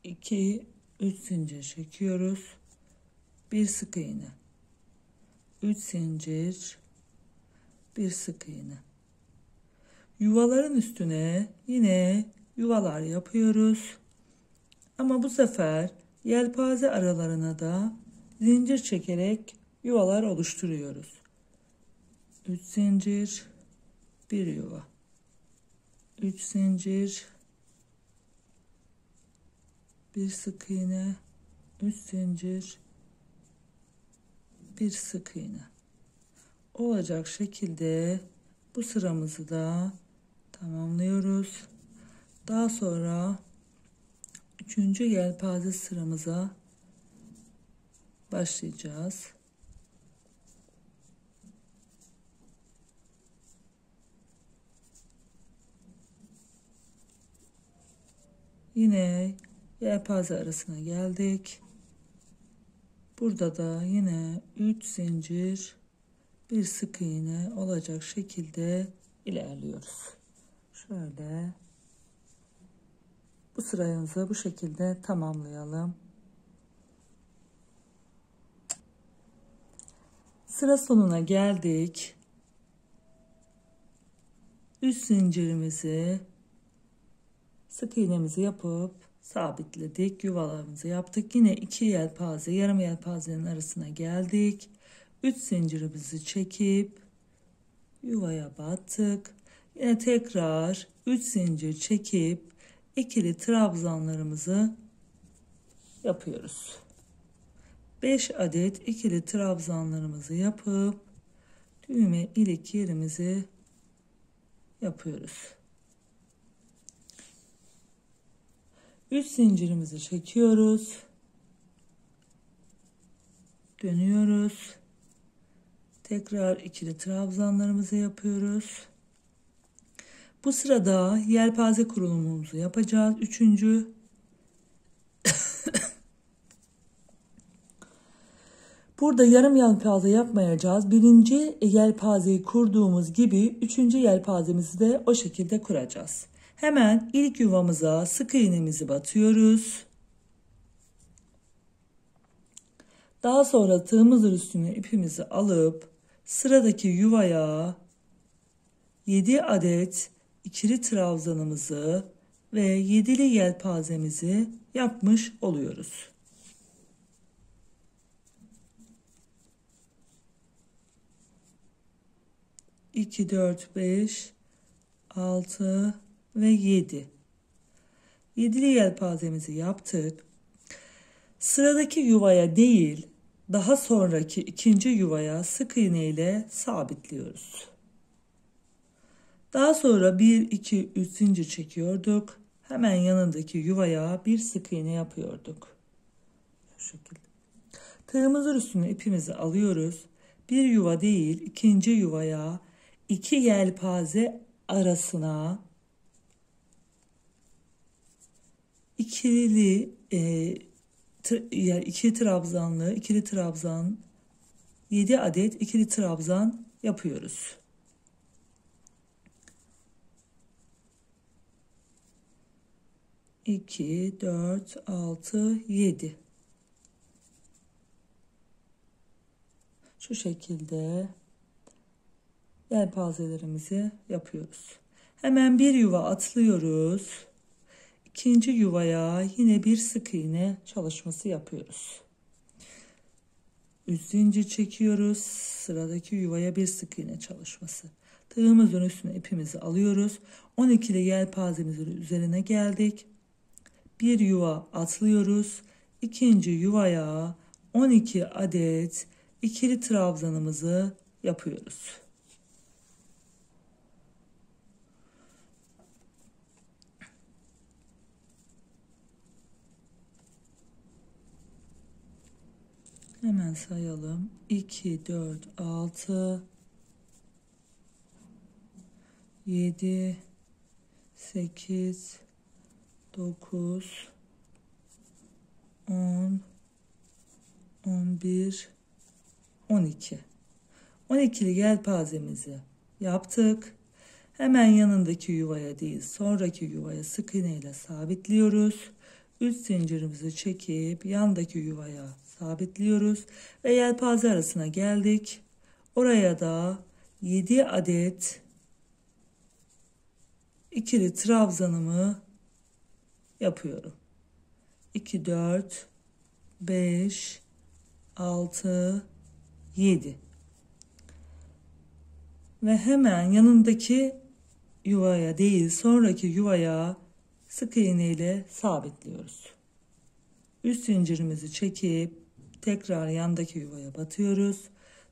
2, 3 zincir çekiyoruz. Bir sık iğne. 3 zincir. Bir sık iğne. Yuvaların üstüne yine yuvalar yapıyoruz. Ama bu sefer yelpaze aralarına da zincir çekerek yuvalar oluşturuyoruz. 3 zincir, bir yuva. 3 zincir, bir sık iğne, 3 zincir, bir sık iğne. Olacak şekilde bu sıramızı da tamamlıyoruz. Daha sonra 3. yelpaze sıramıza başlayacağız. Yine yelpaze arasına geldik. Burada da yine 3 zincir, bir sık iğne olacak şekilde ilerliyoruz. Şöyle bu sıramızı bu şekilde tamamlayalım. Sıra sonuna geldik. Üst zincirimizi, sık iğnemizi yapıp sabitledik. Yuvalarımızı yaptık. Yine 2 yelpaze, yarım yelpazenin arasına geldik. 3 zincirimizi çekip yuvaya battık. Yine tekrar 3 zincir çekip ikili trabzanlarımızı yapıyoruz. 5 adet ikili trabzanlarımızı yapıp düğme ilik yerimizi yapıyoruz. 3 zincirimizi çekiyoruz. Dönüyoruz. Tekrar ikili trabzanlarımızı yapıyoruz. Bu sırada yelpaze kurulumumuzu yapacağız. 3. Burada yarım yelpaze yapmayacağız. 1. yelpazeyi kurduğumuz gibi 3. yelpazemizi de o şekilde kuracağız. Hemen ilk yuvamıza sık iğnemizi batıyoruz. Daha sonra tığımızın üstüne ipimizi alıp sıradaki yuvaya 7 adet ikili trabzanımızı ve 7'li yelpazemizi yapmış oluyoruz. 2, 4, 5, 6 ve 7. 7'li yelpazemizi yaptık. Sıradaki yuvaya değil, daha sonraki ikinci yuvaya sık iğne ile sabitliyoruz. Daha sonra 1, 2, 3 zincir çekiyorduk. Hemen yanındaki yuvaya bir sık iğne yapıyorduk. Şu şekilde. Tığımızın üstüne ipimizi alıyoruz. Bir yuva değil, ikinci yuvaya 2 yelpaze arasına ikili iki trabzanlı, ikili trabzan, 7 adet ikili trabzan yapıyoruz. İki, 4, 6, 7. Şu şekilde yelpazelerimizi yapıyoruz. Hemen bir yuva atlıyoruz. İkinci yuvaya yine bir sık iğne çalışması yapıyoruz. 3 zincir çekiyoruz. Sıradaki yuvaya bir sık iğne çalışması. Tığımızın üstüne ipimizi alıyoruz. 12'li yelpazemizin üzerine geldik. Bir yuva atlıyoruz. İkinci yuvaya 12 adet ikili trabzanımızı yapıyoruz. Hemen sayalım. 2, 4, 6, 7, 8, 9, 10, 11, 12. 12'li yelpazemizi yaptık. Hemen yanındaki yuvaya değil, sonraki yuvaya sık iğne ile sabitliyoruz. 3 zincirimizi çekip yandaki yuvaya sabitliyoruz ve yelpaze arasına geldik. Oraya da 7 adet ikili trabzanımı yapıyorum. 2, 4, 5, 6, 7. Ve hemen yanındaki yuvaya değil, sonraki yuvaya sık iğne ile sabitliyoruz. 3 zincirimizi çekip tekrar yandaki yuvaya batıyoruz.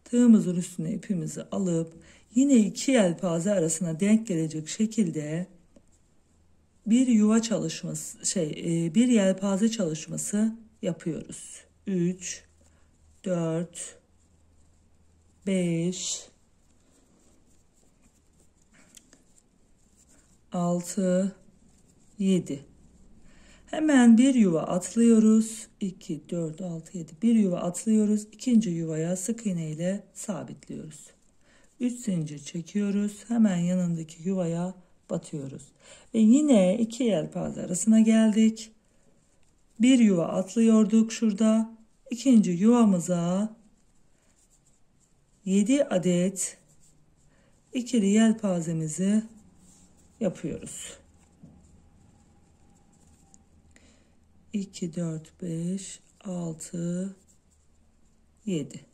Tığımızın üstüne ipimizi alıp yine 2 yelpaze arasına denk gelecek şekilde bir yuva çalışması, bir yelpaze çalışması yapıyoruz. 3, 4, 5, 6, 7. Hemen bir yuva atlıyoruz. 2, 4, 6, 7. Bir yuva atlıyoruz. İkinci yuvaya sık iğne ile sabitliyoruz. 3 zincir çekiyoruz. Hemen yanındaki yuvaya batıyoruz. Ve yine 2 yelpaze arasına geldik. Bir yuva atlıyorduk şurada. İkinci yuvamıza 7 adet ikili yelpazemizi yapıyoruz. 2, 4, 5, 6, 7.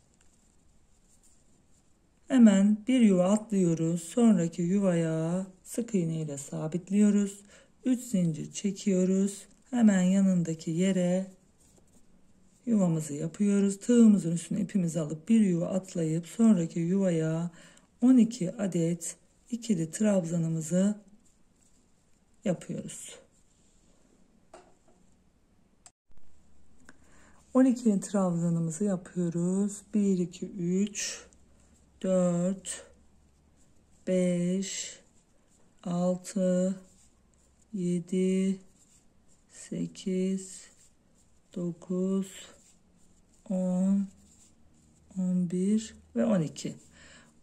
Hemen bir yuva atlıyoruz. Sonraki yuvaya sık iğne ile sabitliyoruz. 3 zincir çekiyoruz. Hemen yanındaki yere yuvamızı yapıyoruz. Tığımızın üstüne ipimizi alıp bir yuva atlayıp sonraki yuvaya 12 adet ikili trabzanımızı yapıyoruz. 12 trabzanımızı yapıyoruz. 1, 2, 3, 4, 5, 6, 7, 8, 9, 10, 11 ve 12.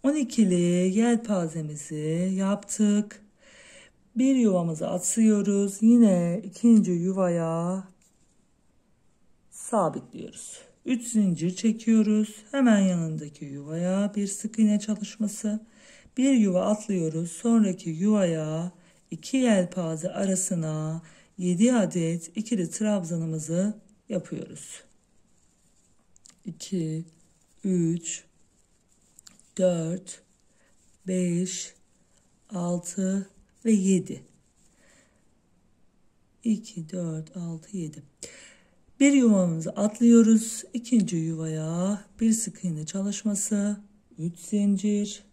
12'li yelpazemizi yaptık. Bir yuvamızı atlıyoruz. Yine ikinci yuvaya sabitliyoruz. 3 zincir çekiyoruz. Hemen yanındaki yuvaya bir sık iğne çalışması. Bir yuva atlıyoruz. Sonraki yuvaya 2 yelpaze arasına 7 adet ikili trabzanımızı yapıyoruz. 2, 3, 4, 5, 6 ve 7. 2, 4, 6, 7. Bir yuvamızı atlıyoruz. İkinci yuvaya bir sık iğne çalışması, 3 zincir,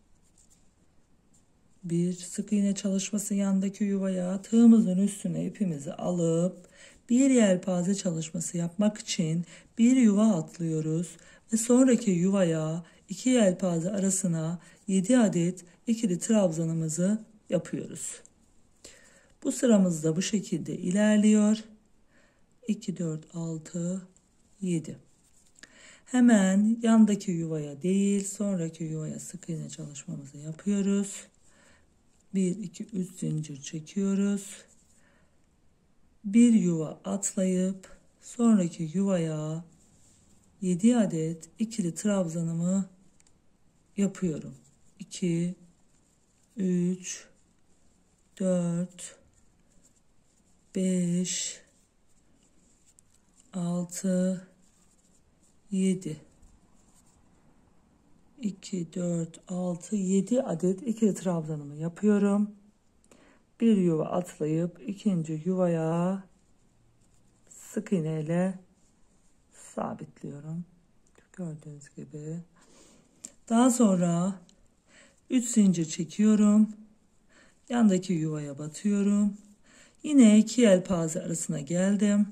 bir sık iğne çalışması yandaki yuvaya, tığımızın üstüne ipimizi alıp bir yelpaze çalışması yapmak için bir yuva atlıyoruz ve sonraki yuvaya 2 yelpaze arasına 7 adet ikili trabzanımızı yapıyoruz. Bu sıramız da bu şekilde ilerliyor. 2, 4, 6, 7. Hemen yandaki yuvaya değil, sonraki yuvaya sık iğne çalışmamızı yapıyoruz. 1, 2, 3 zincir çekiyoruz. Bir yuva atlayıp sonraki yuvaya 7 adet ikili trabzanımı yapıyorum. 2, 3, 4, 5, 6, 7. 2, 4, 6, 7 adet ikili trabzanımı yapıyorum. Bir yuva atlayıp ikinci yuvaya sık iğne ile sabitliyorum. Gördüğünüz gibi. Daha sonra 3 zincir çekiyorum. Yandaki yuvaya batıyorum. Yine 2 yelpaze arasına geldim.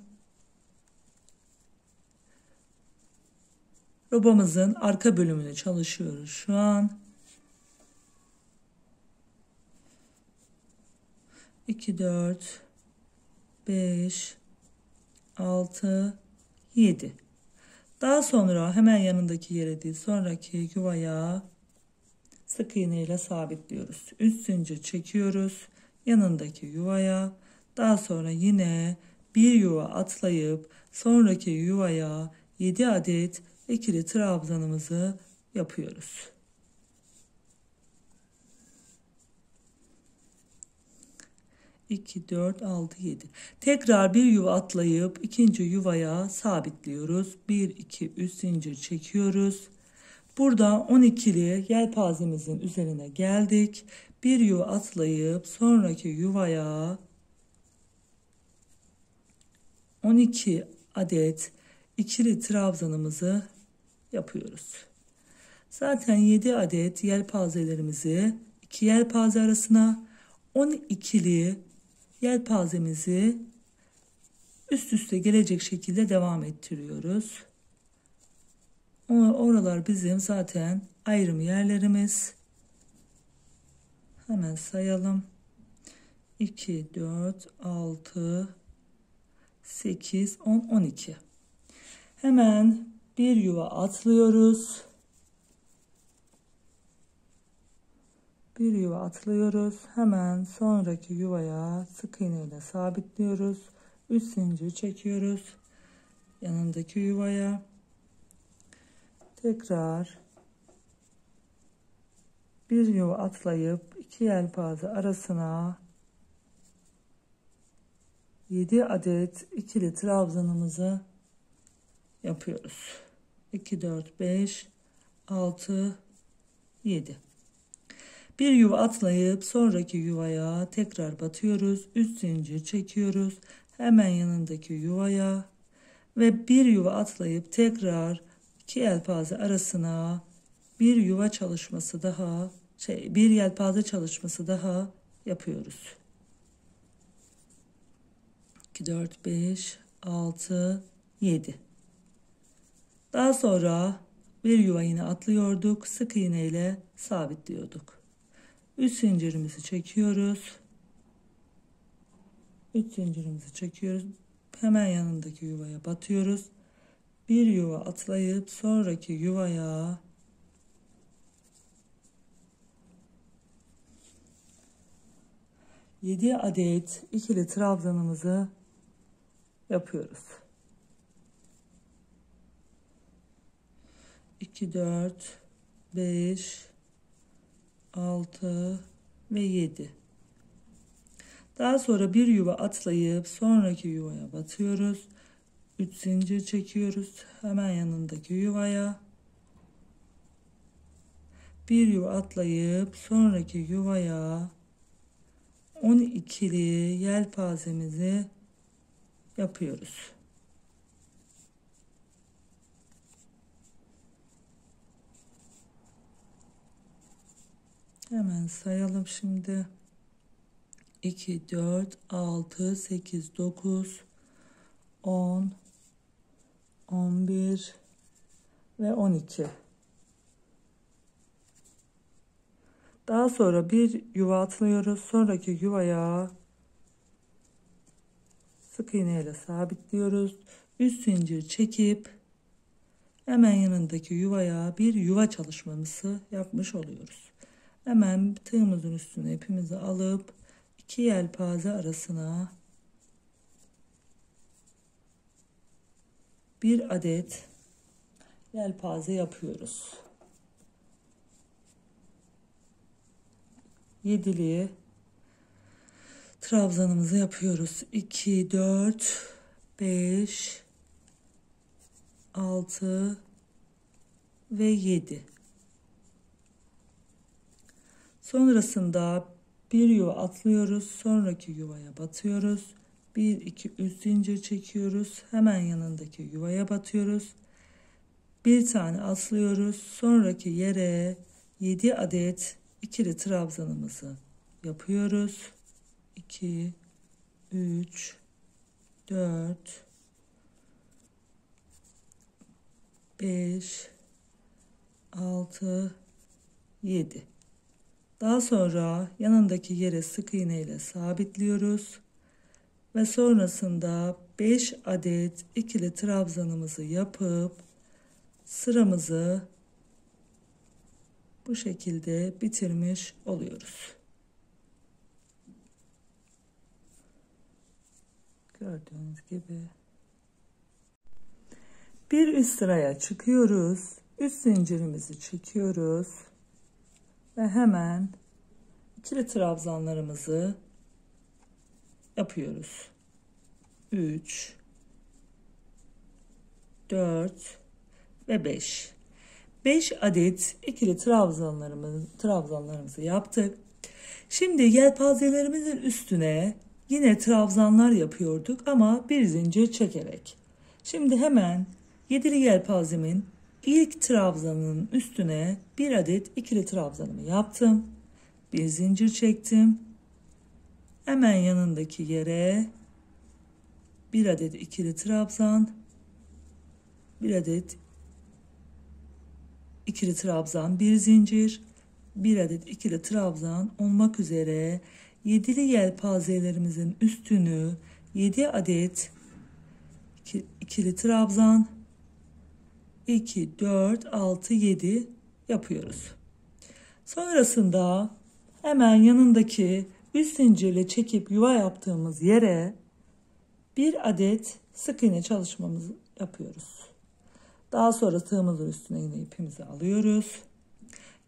Robamızın arka bölümünü çalışıyoruz şu an. 2, 4, 5, 6, 7. Daha sonra hemen yanındaki yere değil, sonraki yuvaya sık iğne ile sabitliyoruz. 3 zincir çekiyoruz yanındaki yuvaya. Daha sonra yine bir yuva atlayıp sonraki yuvaya 7 adet ikili trabzanımızı yapıyoruz. 2, 4, 6, 7. Tekrar bir yuva atlayıp ikinci yuvaya sabitliyoruz. 1, 2, 3 zincir çekiyoruz. Burada 12'li yelpazemizin üzerine geldik. Bir yuva atlayıp sonraki yuvaya 12 adet ikili trabzanımızı yapıyoruz. Zaten 7 adet yelpazelerimizi 2 yelpaze arasına 12'li yelpazemizi üst üste gelecek şekilde devam ettiriyoruz. Oralar bizim zaten ayrım yerlerimiz. Hemen sayalım. 2, 4, 6, 8, 10, 12. Hemen bir yuva atlıyoruz. Bir yuva atlıyoruz. Hemen sonraki yuvaya sık iğne ile sabitliyoruz. 3 zincir çekiyoruz. Yanındaki yuvaya. Tekrar bir yuva atlayıp 2 yelpaze arasına 7 adet ikili trabzanımızı yapıyoruz. 2, 4, 5, 6, 7. Bir yuva atlayıp sonraki yuvaya tekrar batıyoruz. 3 zincir çekiyoruz. Hemen yanındaki yuvaya ve bir yuva atlayıp tekrar 2 yelpaze arasına bir yuva çalışması daha bir yelpaze çalışması daha yapıyoruz. 2, 4, 5, 6, 7. Daha sonra bir yuva yine atlıyorduk. Sık iğne ile sabitliyorduk. 3 zincirimizi çekiyoruz. 3 zincirimizi çekiyoruz. Hemen yanındaki yuvaya batıyoruz. Bir yuva atlayıp sonraki yuvaya yedi adet ikili trabzanımızı yapıyoruz. 2, 4, 5, 6 ve 7. Daha sonra bir yuva atlayıp sonraki yuvaya batıyoruz. 3 zincir çekiyoruz. Hemen yanındaki yuvaya. bir yuva atlayıp sonraki yuvaya 12'li yelpazemizi yapıyoruz. Hemen sayalım şimdi. 2, 4, 6, 8, 9, 10, 11 ve 12. Daha sonra bir yuva atlıyoruz. Sonraki yuvaya sık iğne ile sabitliyoruz. Üst zincir çekip hemen yanındaki yuvaya bir yuva çalışmamızı yapmış oluyoruz. Hemen tığımızın üstüne ipimizi alıp iki yelpaze arasına bir adet yelpaze yapıyoruz. Yedili trabzanımızı yapıyoruz. 2, 4, 5, 6 ve 7. Sonrasında bir yuva atlıyoruz. Sonraki yuvaya batıyoruz. 1, 2, 3 zincir çekiyoruz. Hemen yanındaki yuvaya batıyoruz. Bir tane atlıyoruz. Sonraki yere 7 adet ikili trabzanımızı yapıyoruz. 2, 3, 4, 5, 6, 7. Daha sonra yanındaki yere sık iğne ile sabitliyoruz. Ve sonrasında 5 adet ikili trabzanımızı yapıp sıramızı bu şekilde bitirmiş oluyoruz. Gördüğünüz gibi. Bir üst sıraya çıkıyoruz. Üst zincirimizi çekiyoruz. Ve hemen ikili trabzanlarımızı yapıyoruz. 3, 4 ve 5. 5 adet ikili trabzanlarımızı yaptık. Şimdi yelpazelerimizin üstüne yine trabzanlar yapıyorduk ama bir zincir çekerek. Şimdi hemen yedili yelpazemin ilk trabzanının üstüne bir adet ikili trabzanımı yaptım. Bir zincir çektim. Hemen yanındaki yere bir adet ikili trabzan, bir adet ikili trabzan, bir zincir, bir adet ikili trabzan olmak üzere yedili yelpazelerimizin üstünü 7 adet ikili trabzan, 2, 4, 6, 7 yapıyoruz. Sonrasında hemen yanındaki üst zincirle çekip yuva yaptığımız yere bir adet sık iğne çalışmamızı yapıyoruz. Daha sonra tığımızın üstüne yine ipimizi alıyoruz.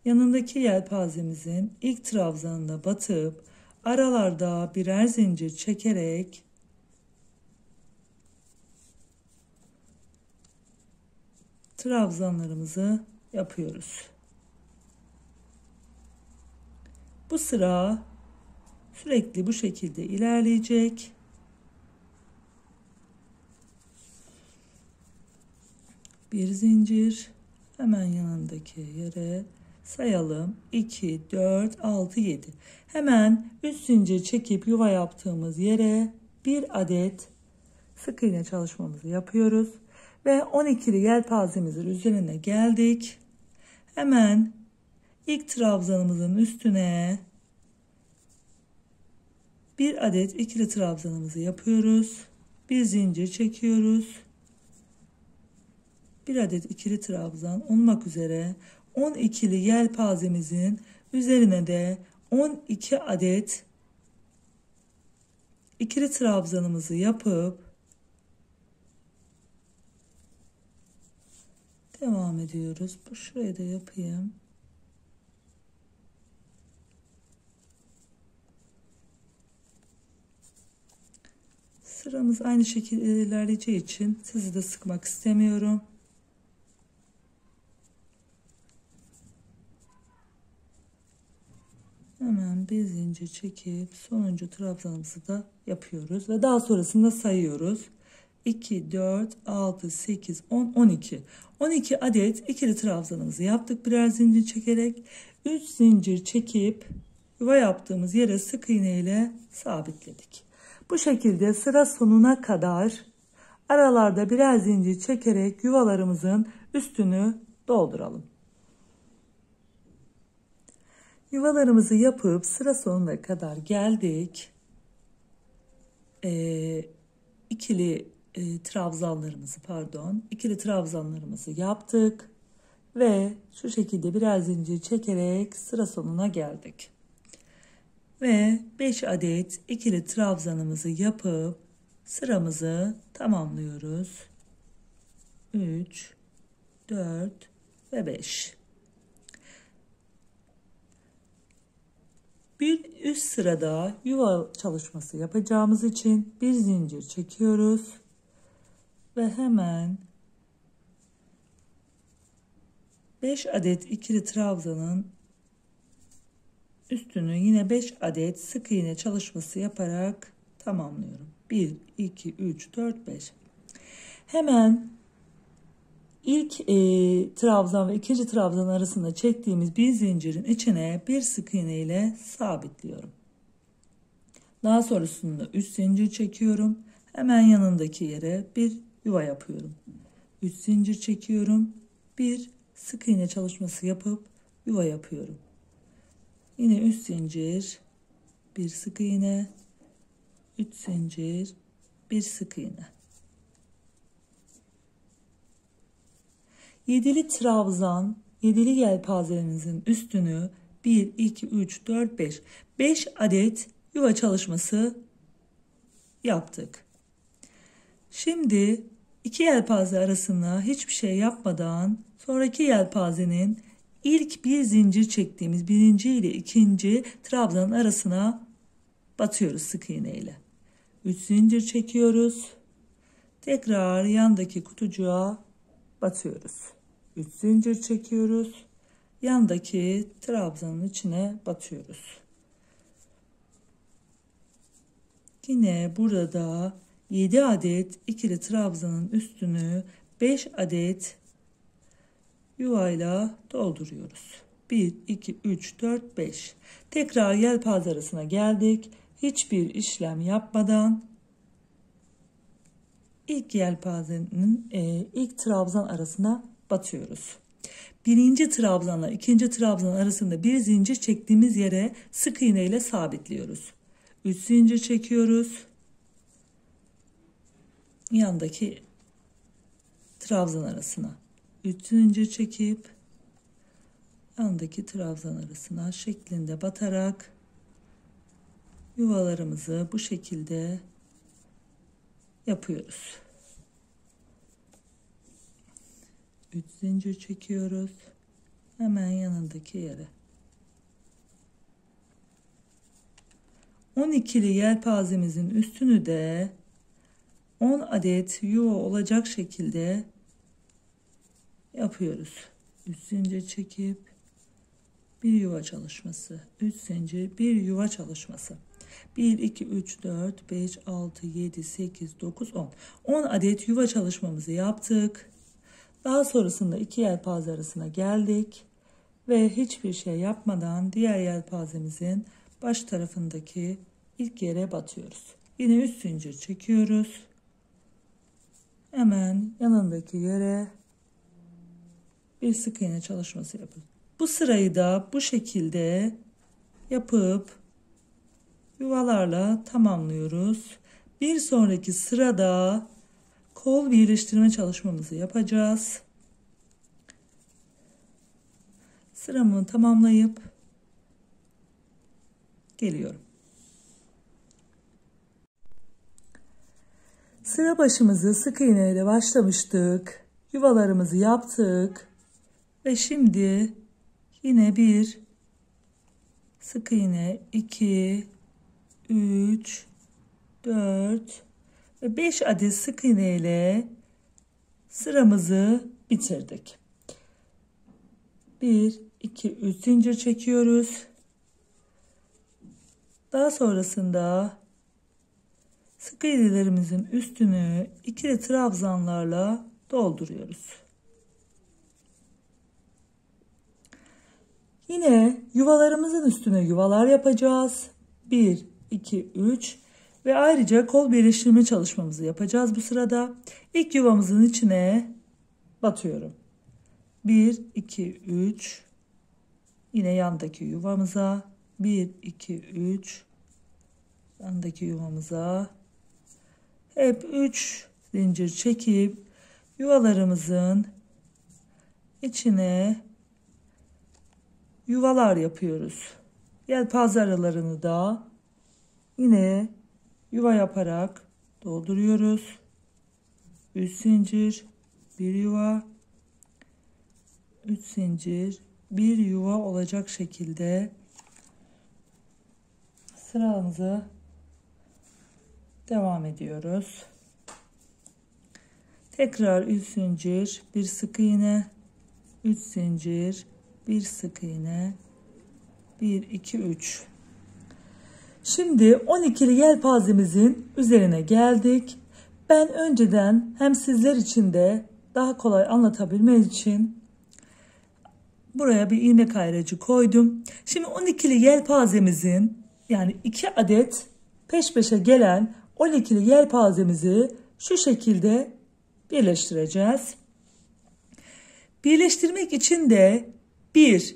Yanındaki yelpazemizin ilk trabzanına batıp aralarda birer zincir çekerek trabzanlarımızı yapıyoruz. Bu sıra sürekli bu şekilde ilerleyecek. Bir zincir, hemen yanındaki yere sayalım. 2, 4, 6, 7. Hemen üst zincir çekip yuva yaptığımız yere bir adet sık iğne çalışmamızı yapıyoruz. Ve 12'li yelpazemizin üzerine geldik. Hemen ilk trabzanımızın üstüne bir adet ikili trabzanımızı yapıyoruz. Bir zincir çekiyoruz. Bir adet ikili trabzan olmak üzere 12'li yelpazemizin üzerine de 12 adet ikili trabzanımızı yapıp devam ediyoruz. Şuraya da yapayım. Sıramız aynı şekilde ilerleyeceği için sizi de sıkmak istemiyorum. Hemen bir zincir çekip sonuncu trabzanımızı da yapıyoruz ve daha sonrasında sayıyoruz. 2, 4, 6, 8, 10, 12. 12 adet ikili trabzanımızı yaptık birer zincir çekerek. 3 zincir çekip yuva yaptığımız yere sık iğne ile sabitledik. Bu şekilde sıra sonuna kadar aralarda birer zincir çekerek yuvalarımızın üstünü dolduralım. Yuvalarımızı yapıp sıra sonuna kadar geldik. İkili trabzanlarımızı yaptık ve şu şekilde birer zincir çekerek sıra sonuna geldik. Ve 5 adet ikili trabzanımızı yapıp sıramızı tamamlıyoruz. 3, 4 ve 5. Bir üst sırada yuva çalışması yapacağımız için bir zincir çekiyoruz ve hemen 5 adet ikili trabzanın üstünü yine 5 adet sık iğne çalışması yaparak tamamlıyorum. 1, 2, 3, 4, 5. Hemen ilk trabzan ve ikinci trabzan arasında çektiğimiz bir zincirin içine bir sık iğne ile sabitliyorum. Daha sonrasında 3 zincir çekiyorum. Hemen yanındaki yere bir yuva yapıyorum. 3 zincir çekiyorum. Bir sık iğne çalışması yapıp yuva yapıyorum. Yine 3 zincir, bir sık iğne, 3 zincir, bir sık iğne. Yedili trabzan, yedili yelpazemizin üstünü 1, 2, 3, 4, 5. 5 adet yuva çalışması yaptık. Şimdi iki yelpaze arasına hiçbir şey yapmadan sonraki yelpazenin ilk bir zincir çektiğimiz birinci ile ikinci trabzanın arasına batıyoruz sık iğne ile. 3 zincir çekiyoruz. Tekrar yandaki kutucuğa batıyoruz. 3 zincir çekiyoruz. Yandaki trabzanın içine batıyoruz. Yine burada 7 adet ikili trabzanın üstünü 5 adet yuvayla dolduruyoruz. 1, 2, 3, 4, 5. Tekrar yelpaze arasına geldik. Hiçbir işlem yapmadan ilk yelpazenin ilk trabzan arasına batıyoruz. Birinci trabzanla ikinci trabzan arasında bir zincir çektiğimiz yere sık iğne ile sabitliyoruz. 3 zincir çekiyoruz. Yandaki trabzan arasına 3 zincir çekip yandaki trabzan arasına şeklinde batarak yuvalarımızı bu şekilde yapıyoruz. 3 zincir çekiyoruz. Hemen yanındaki yere. 12'li yelpazemizin üstünü de 10 adet yuva olacak şekilde yapıyoruz. 3 zincir çekip bir yuva çalışması. 3 zincir, bir yuva çalışması. 1, 2, 3, 4, 5, 6, 7, 8, 9, 10. 10 adet yuva çalışmamızı yaptık. Daha sonrasında iki yelpaze arasına geldik. Ve hiçbir şey yapmadan diğer yelpazemizin baş tarafındaki ilk yere batıyoruz. Yine 3 zincir çekiyoruz. Hemen yanındaki yere bir sık iğne çalışması yapıyoruz. Bu sırayı da bu şekilde yapıp yuvalarla tamamlıyoruz. Bir sonraki sırada kol birleştirme çalışmamızı yapacağız. Sıramı tamamlayıp geliyorum. Sıra başımızı sık iğne ile başlamıştık. Yuvalarımızı yaptık. Ve şimdi yine bir sık iğne, 2, 3, 4 ve 5 adet sık iğne ile sıramızı bitirdik. 1, 2, 3 zincir çekiyoruz. Daha sonrasında sık iğnelerimizin üstünü ikili trabzanlarla dolduruyoruz. Yine yuvalarımızın üstüne yuvalar yapacağız. 1, 2, 3 ve ayrıca kol birleştirme çalışmamızı yapacağız bu sırada. İlk yuvamızın içine batıyorum. 1, 2, 3. Yine yandaki yuvamıza. 1, 2, 3. Yandaki yuvamıza. Hep 3 zincir çekip yuvalarımızın içine yuvalar yapıyoruz. Yelpaze aralarını da yine yuva yaparak dolduruyoruz. 3 zincir, 1 yuva, 3 zincir, 1 yuva olacak şekilde sıramızı devam ediyoruz. Tekrar 3 zincir, 1 sık iğne, 3 zincir, 1 sık iğne, 1, 2, 3. Şimdi 12'li yelpazemizin üzerine geldik. Ben önceden hem sizler için de daha kolay anlatabilmeniz için buraya bir ilmek ayracı koydum. Şimdi 12'li yelpazemizin yani 2 adet peş peşe gelen 12'li yelpazemizi şu şekilde birleştireceğiz. Birleştirmek için de 1,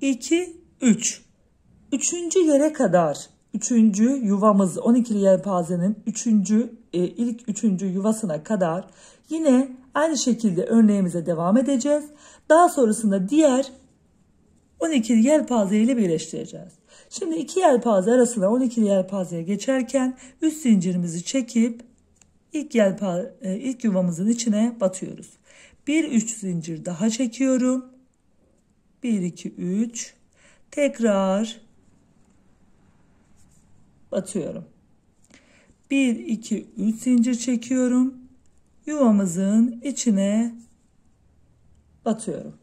2, 3. Üçüncü yere kadar, üçüncü yuvamız 12'li yelpazenin ilk üçüncü yuvasına kadar yine aynı şekilde örneğimize devam edeceğiz. Daha sonrasında diğer 12'li yelpaze ile birleştireceğiz. Şimdi iki yelpaze arasında 12'li yelpazeye geçerken üst zincirimizi çekip ilk yuvamızın içine batıyoruz. 1-3 zincir daha çekiyorum. 1-2-3 tekrar batıyorum. 1-2-3 zincir çekiyorum. Yuvamızın içine batıyorum.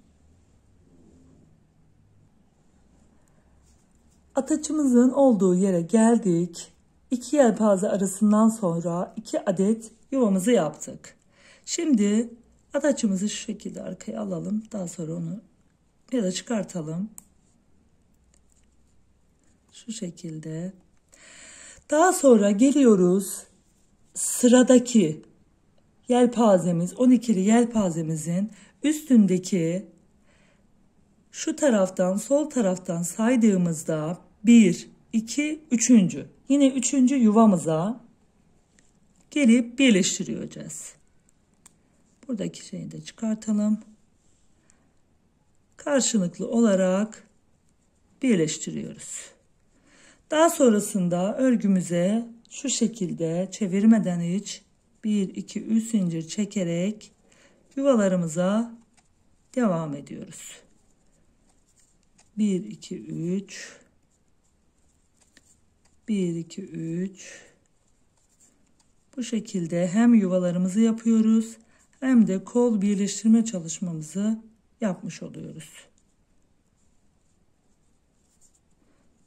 Ataçımızın olduğu yere geldik. İki yelpaze arasından sonra 2 adet yuvamızı yaptık. Şimdi ataçımızı şu şekilde arkaya alalım. Daha sonra onu ya da çıkartalım. Şu şekilde. Daha sonra geliyoruz sıradaki yelpazemiz 12'li yelpazemizin üstündeki şu taraftan sol taraftan saydığımızda 1, 2, 3. Yine 3. yuvamıza gelip birleştiriyoruz. Buradaki şeyi de çıkartalım. Karşılıklı olarak birleştiriyoruz. Daha sonrasında örgümüze şu şekilde çevirmeden hiç 1, 2, 3 zincir çekerek yuvalarımıza devam ediyoruz. 1, 2, 3 1, 2, 3 bu şekilde hem yuvalarımızı yapıyoruz hem de kol birleştirme çalışmamızı yapmış oluyoruz.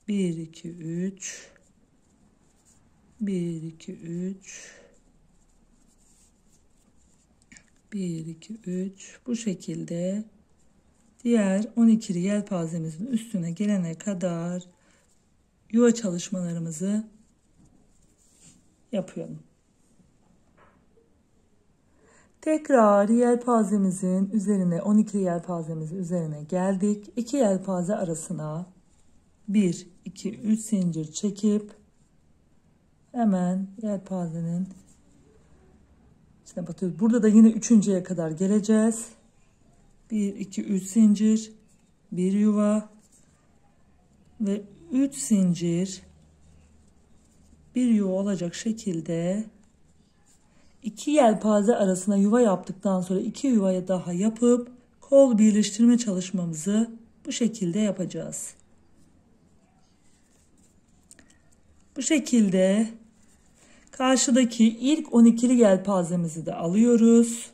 1, 2, 3 1, 2, 3 1, 2, 3 bu şekilde diğer 12'li yelpazemizin üstüne gelene kadar yuva çalışmalarımızı yapıyorum. Tekrar yelpazemizin üzerine 12 yelpazemizin üzerine geldik. 2 yelpaze arasına 1, 2, 3 zincir çekip hemen yelpazenin içine batıyoruz. Burada da yine üçüncüye kadar geleceğiz. 1, 2, 3 zincir, 1 yuva ve 3 zincir, 1 yuva olacak şekilde 2 yelpaze arasına yuva yaptıktan sonra 2 yuvaya daha yapıp kol birleştirme çalışmamızı bu şekilde yapacağız. Bu şekilde karşıdaki ilk 12'li yelpazemizi de alıyoruz.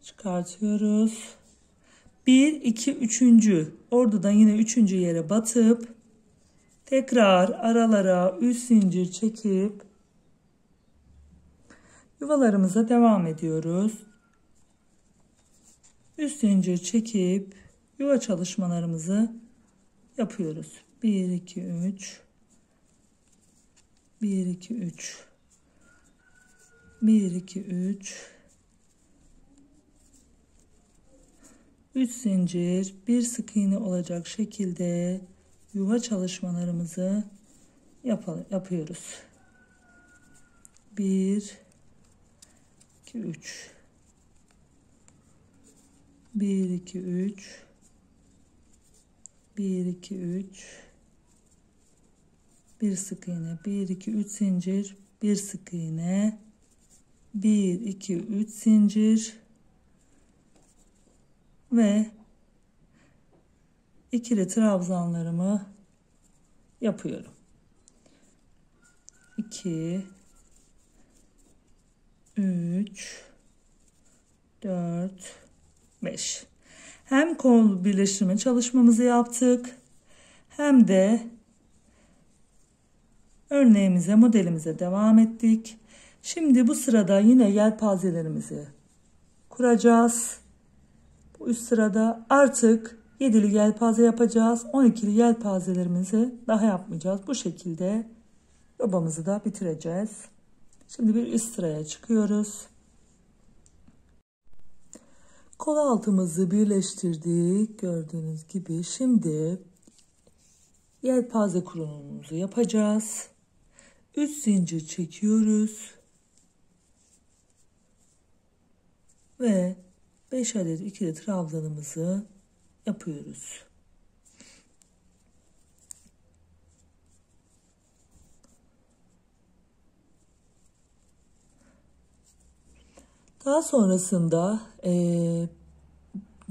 Çıkartıyoruz. 1, 2, 3. Orada da yine 3. yere batıp Tekrar aralara 3 zincir çekip yuvalarımıza devam ediyoruz. 3 zincir çekip yuva çalışmalarımızı yapıyoruz. 1 2 3 1 2 3 1 2 3 3 zincir, bir sık iğne olacak şekilde yuva çalışmalarımızı yapıyoruz. 1 2 3 1 2 3 1 2 3 bir sık iğne, 1 2 3 zincir, bir sık iğne, 1 2 3 zincir ve ikili trabzanlarımı yapıyorum. 2 3 4 5. Hem kol birleştirme çalışmamızı yaptık, hem de örneğimize, modelimize devam ettik. Şimdi bu sırada yine yelpazelerimizi kuracağız. Bu üst sırada artık 7'li yelpaze yapacağız. 12'li yelpazelerimizi daha yapmayacağız. Bu şekilde yobamızı da bitireceğiz. Şimdi bir üst sıraya çıkıyoruz. Kol altımızı birleştirdik. Gördüğünüz gibi şimdi yelpaze kurulumumuzu yapacağız. 3 zincir çekiyoruz. Ve 5 adet ikili trabzanımızı yapıyoruz. Daha sonrasında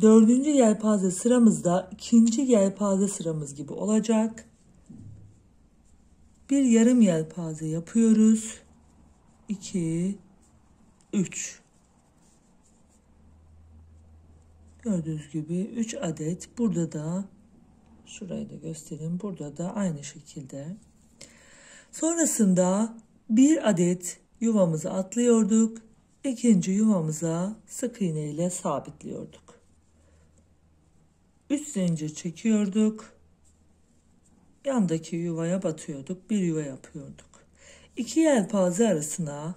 4. yelpaze sıramızda 2. yelpaze sıramız gibi olacak. Bir yarım yelpaze yapıyoruz. 2 3. Gördüğünüz gibi 3 adet. Burada da şurayı da göstereyim. Burada da aynı şekilde. Sonrasında bir adet yuvamızı atlıyorduk. İkinci yuvamıza sık iğne ile sabitliyorduk. 3 zincir çekiyorduk. Yandaki yuvaya batıyorduk. Bir yuva yapıyorduk. 2 yelpaze arasına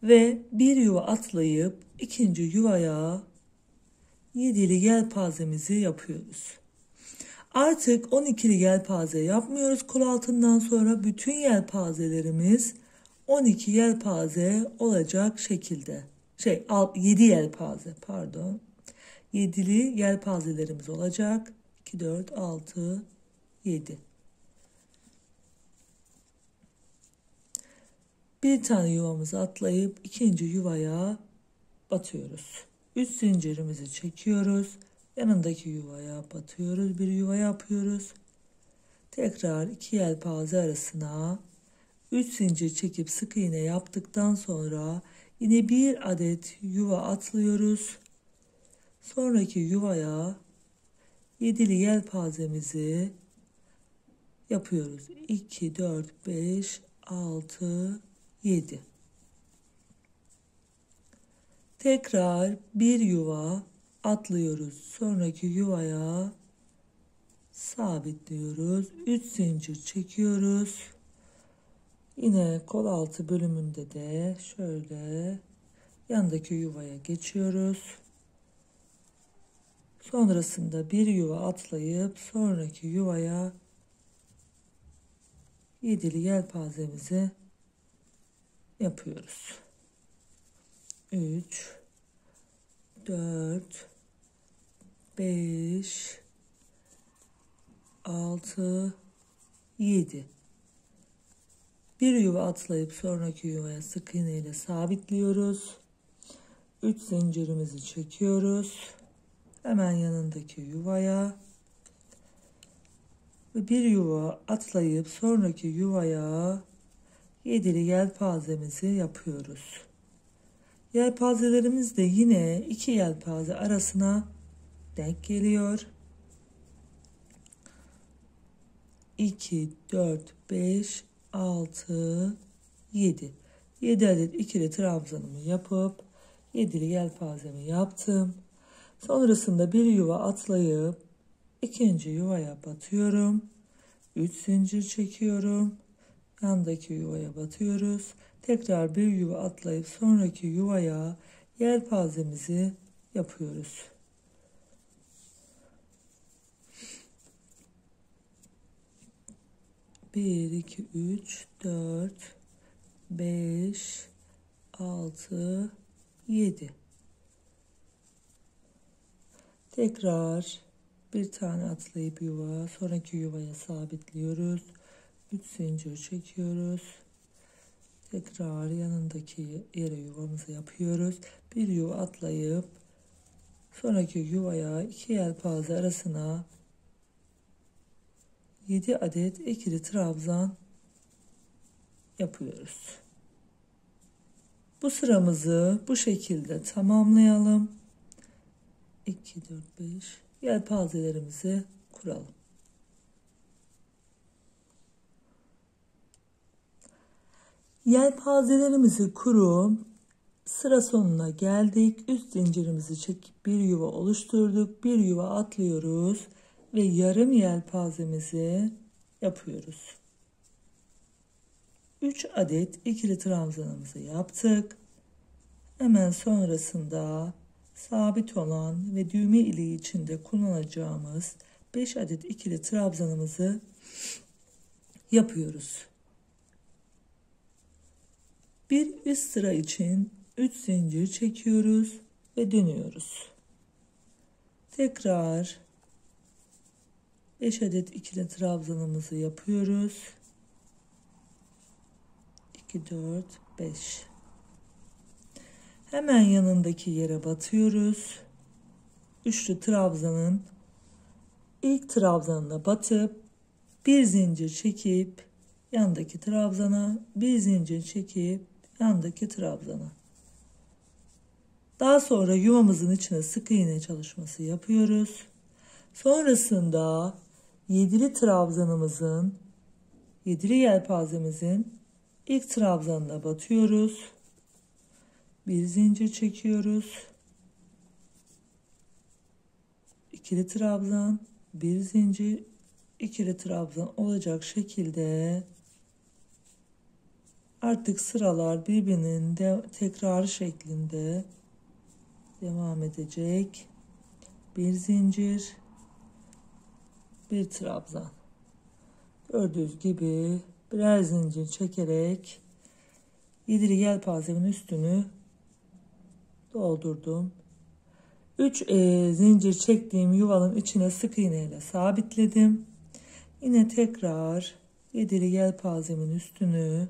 ve bir yuva atlayıp ikinci yuvaya 7'li yelpazemizi yapıyoruz. Artık 12'li yelpaze yapmıyoruz. Kol altından sonra bütün yelpazelerimiz 12 yelpaze olacak şekilde. 7 yelpaze pardon. 7'li yelpazelerimiz olacak. 2, 4, 6, 7. Bir tane yuvamızı atlayıp ikinci yuvaya batıyoruz. 3 zincirimizi çekiyoruz. Yanındaki yuvaya batıyoruz. Bir yuva yapıyoruz. Tekrar 2 yelpaze arasına 3 zincir çekip sık iğne yaptıktan sonra yine bir adet yuva atlıyoruz. Sonraki yuvaya 7'li yelpazemizi yapıyoruz. 2, 4, 5, 6, 7. Tekrar bir yuva atlıyoruz. Sonraki yuvaya sabitliyoruz. 3 zincir çekiyoruz. Yine kol altı bölümünde de şöyle yandaki yuvaya geçiyoruz. Sonrasında bir yuva atlayıp sonraki yuvaya 7'li yelpazemizi yapıyoruz. 3 4 5 6 7. Bir yuva atlayıp sonraki yuvaya sık iğne ile sabitliyoruz. 3 zincirimizi çekiyoruz. Hemen yanındaki yuvaya ve bir yuva atlayıp sonraki yuvaya 7'li yelpazemizi yapıyoruz. Yelpazelerimiz de yine 2 yelpaze arasına denk geliyor. 2, 4, 5, 6, 7. 7 adet ikili trabzanımı yapıp 7'li yelpazemi yaptım. Sonrasında bir yuva atlayıp ikinci yuvaya batıyorum. 3 zincir çekiyorum. Yandaki yuvaya batıyoruz. Tekrar bir yuva atlayıp sonraki yuvaya yelpazemizi yapıyoruz. Bir, iki, üç, 4, 5, 6, 7. Tekrar bir tane atlayıp yuva, sonraki yuvaya sabitliyoruz. 3 zincir çekiyoruz. Tekrar yanındaki yere yuvamızı yapıyoruz. Bir yuva atlayıp sonraki yuvaya iki yelpaze arasına 7 adet ikili trabzan yapıyoruz. Bu sıramızı bu şekilde tamamlayalım. 2, 4, 5 yelpazelerimizi kuralım. Yelpazelerimizi kurup sıra sonuna geldik. Üst zincirimizi çekip bir yuva oluşturduk. Bir yuva atlıyoruz ve yarım yelpazemizi yapıyoruz. 3 adet ikili trabzanımızı yaptık. Hemen sonrasında sabit olan ve düğme iliği içinde kullanacağımız 5 adet ikili trabzanımızı yapıyoruz. Bir üst sıra için 3 zincir çekiyoruz ve dönüyoruz. Tekrar 5 adet ikili trabzanımızı yapıyoruz. 2, 4, 5. Hemen yanındaki yere batıyoruz. Üçlü trabzanın ilk trabzanına batıp bir zincir çekip yandaki trabzana, bir zincir çekip yandaki trabzana. Daha sonra yuvamızın içine sık iğne çalışması yapıyoruz. Sonrasında 7'li trabzanımızın, 7'li yelpazemizin ilk trabzanına batıyoruz. Bir zincir çekiyoruz. İkili trabzan, bir zincir, ikili trabzan olacak şekilde artık sıralar birbirinin tekrarı şeklinde devam edecek. Bir zincir, bir trabzan. Gördüğünüz gibi birer zincir çekerek 7'li yelpazemin üstünü doldurdum. 3 zincir çektiğim yuvanın içine sık iğne ile sabitledim. Yine tekrar 7'li yelpazemin üstünü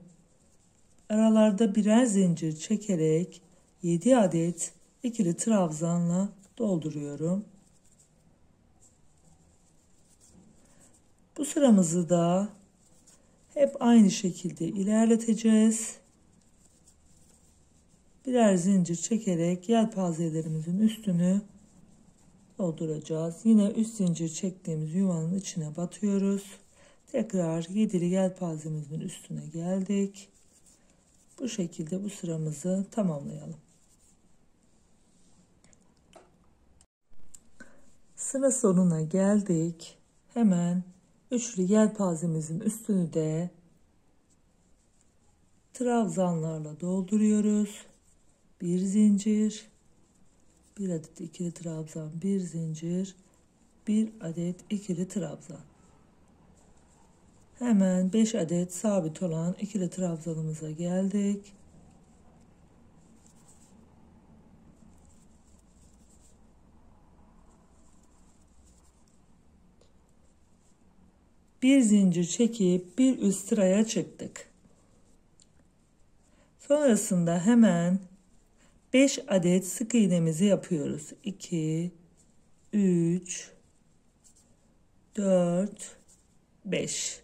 aralarda birer zincir çekerek 7 adet ikili trabzanla dolduruyorum. Bu sıramızı da hep aynı şekilde ilerleteceğiz. Birer zincir çekerek yelpazelerimizin üstünü dolduracağız. Yine üst zincir çektiğimiz yuvanın içine batıyoruz. Tekrar 7'li yelpazemizin üstüne geldik. Bu şekilde bu sıramızı tamamlayalım. Sıra sonuna geldik. Hemen üçlü yelpazemizin üstünü de trabzanlarla dolduruyoruz. Bir zincir, bir adet ikili trabzan, bir zincir, bir adet ikili trabzan. Hemen 5 adet sabit olan ikili trabzanımıza geldik. Bir zincir çekip bir üst sıraya çıktık. Sonrasında hemen 5 adet sık iğnemizi yapıyoruz. 2, 3, 4, 5.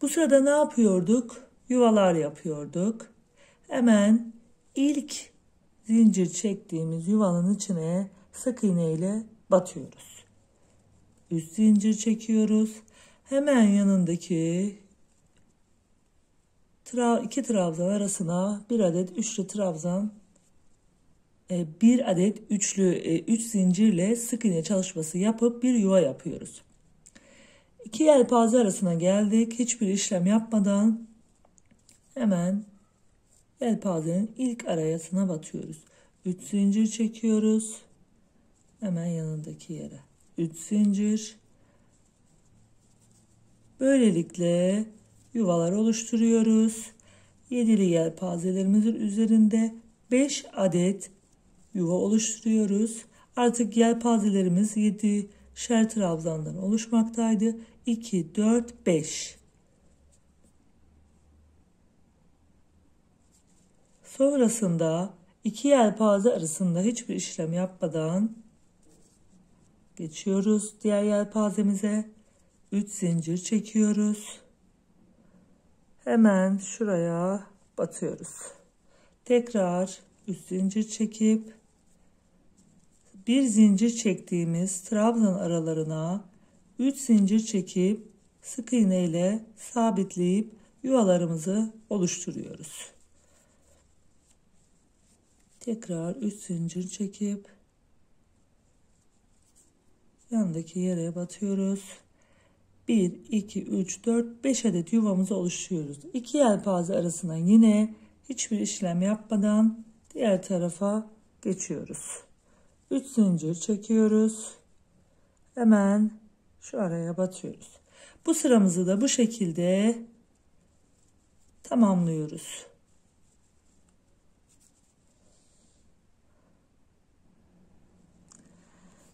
Bu sırada ne yapıyorduk? Yuvalar yapıyorduk. Hemen ilk zincir çektiğimiz yuvanın içine sık iğne ile batıyoruz. Üst zincir çekiyoruz. Hemen yanındaki iki trabzan arasına bir adet üçlü trabzan, bir adet üç zincirle sık iğne çalışması yapıp bir yuva yapıyoruz. İki yelpaze arasına geldik. Hiçbir işlem yapmadan hemen yelpazenin ilk arasına batıyoruz. 3 zincir çekiyoruz. Hemen yanındaki yere 3 zincir. Böylelikle yuvalar oluşturuyoruz. Yedili yelpazelerimizin üzerinde 5 adet yuva oluşturuyoruz. Artık yelpazelerimiz 7'şer trabzandan oluşmaktaydı. 2, 4, 5. Sonrasında iki yelpaze arasında hiçbir işlem yapmadan geçiyoruz diğer yelpazemize. 3 zincir çekiyoruz. Hemen şuraya batıyoruz. Tekrar 3 zincir çekip bir zincir çektiğimiz trabzan aralarına 3 zincir çekip sık iğne ile sabitleyip yuvalarımızı oluşturuyoruz. Tekrar 3 zincir çekip yandaki yere batıyoruz. 1, 2, 3, 4, 5 adet yuvamızı oluşturuyoruz. İki yelpaze arasına yine hiçbir işlem yapmadan diğer tarafa geçiyoruz. 3 zincir çekiyoruz. Hemen şu araya batıyoruz. Bu sıramızı da bu şekilde tamamlıyoruz.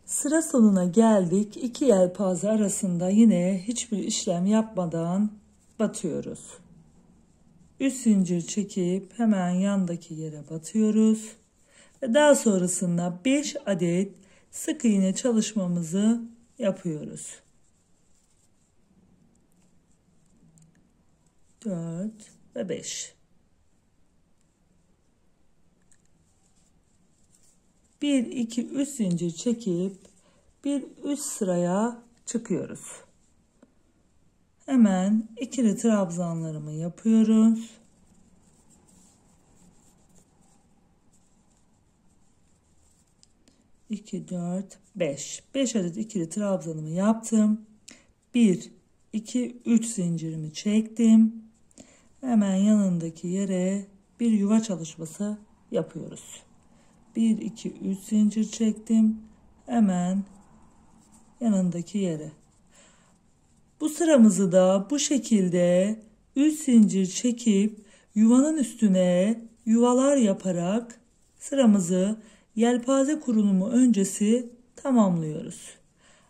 Sıra sonuna geldik. İki yelpaze arasında yine hiçbir işlem yapmadan batıyoruz. 3 zincir çekip hemen yandaki yere batıyoruz. Ve daha sonrasında 5 adet sık iğne çalışmamızı yapıyoruz. 4 ve 5. 1, 2, 3 zincir çekip bir üst sıraya çıkıyoruz. Hemen ikili trabzanlarımı yapıyoruz. İki, 4, 5. 5 adet ikili trabzanımı yaptım. 1, 2, 3 zincirimi çektim. Hemen yanındaki yere bir yuva çalışması yapıyoruz. 1, 2, 3 zincir çektim. Hemen yanındaki yere. Bu sıramızı da bu şekilde 3 zincir çekip yuvanın üstüne yuvalar yaparak sıramızı yelpaze kurulumu öncesi tamamlıyoruz.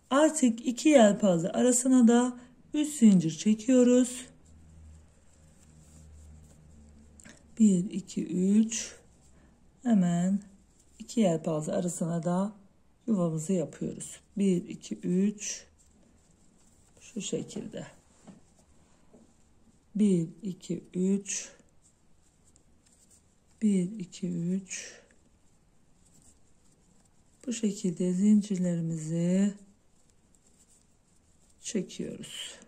Artık iki yelpaze arasına da 3 zincir çekiyoruz. 1, 2, 3. Hemen iki yelpaze arasına da yuvamızı yapıyoruz. 1, 2, 3. Şu şekilde. 1, 2, 3. 1, 2, 3. Bu şekilde zincirlerimizi çekiyoruz.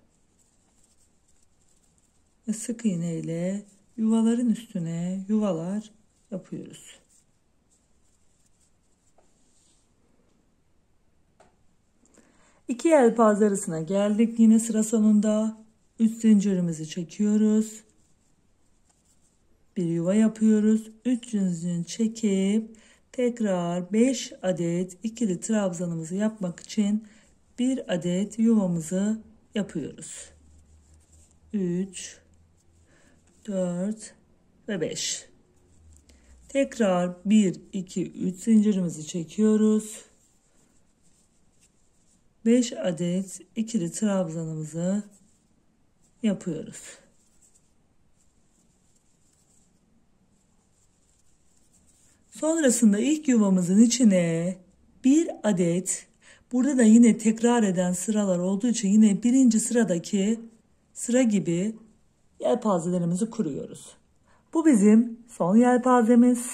Ve sık iğne ile yuvaların üstüne yuvalar yapıyoruz. İki yelpaze arasına geldik. Yine sıra sonunda 3 zincirimizi çekiyoruz. Bir yuva yapıyoruz. 3 zincir çekip tekrar 5 adet ikili trabzanımızı yapmak için bir adet yuvamızı yapıyoruz. 3, 4 ve 5. Tekrar 1, 2, 3 zincirimizi çekiyoruz. 5 adet ikili trabzanımızı yapıyoruz. Sonrasında ilk yuvamızın içine bir adet, burada da yine tekrar eden sıralar olduğu için yine birinci sıradaki sıra gibi yelpazelerimizi kuruyoruz. Bu bizim son yelpazemiz.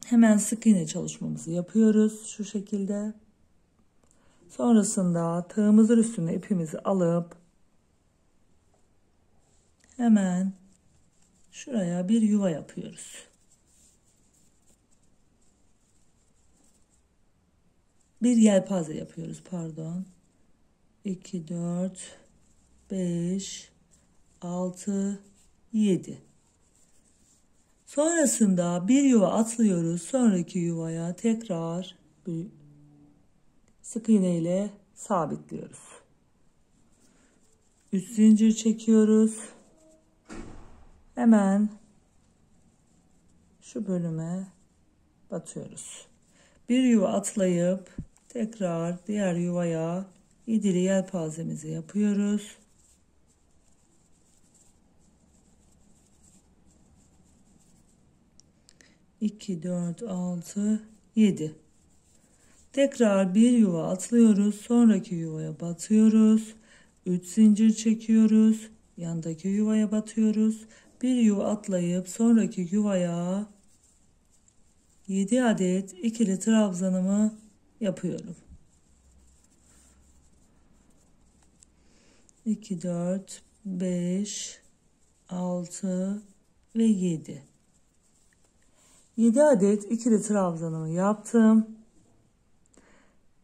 Hemen sık iğne çalışmamızı yapıyoruz şu şekilde. Sonrasında tığımızın üstüne ipimizi alıp hemen şuraya bir yuva yapıyoruz. Bir yelpaze yapıyoruz, pardon. 2, 4, 5, 6, 7. Sonrasında bir yuva atlıyoruz. Sonraki yuvaya tekrar bir sık iğne ile sabitliyoruz. 3 zincir çekiyoruz. Hemen şu bölüme batıyoruz. Bir yuva atlayıp tekrar diğer yuvaya yedili yelpazemizi yapıyoruz. İki, 4, 6, 7. Tekrar bir yuva atlıyoruz. Sonraki yuvaya batıyoruz. 3 zincir çekiyoruz. Yandaki yuvaya batıyoruz. Bir yuva atlayıp sonraki yuvaya 7 adet ikili trabzanımı yapıyorum. 2, 4, 5, 6 ve 7. 7 adet ikili trabzanımı yaptım.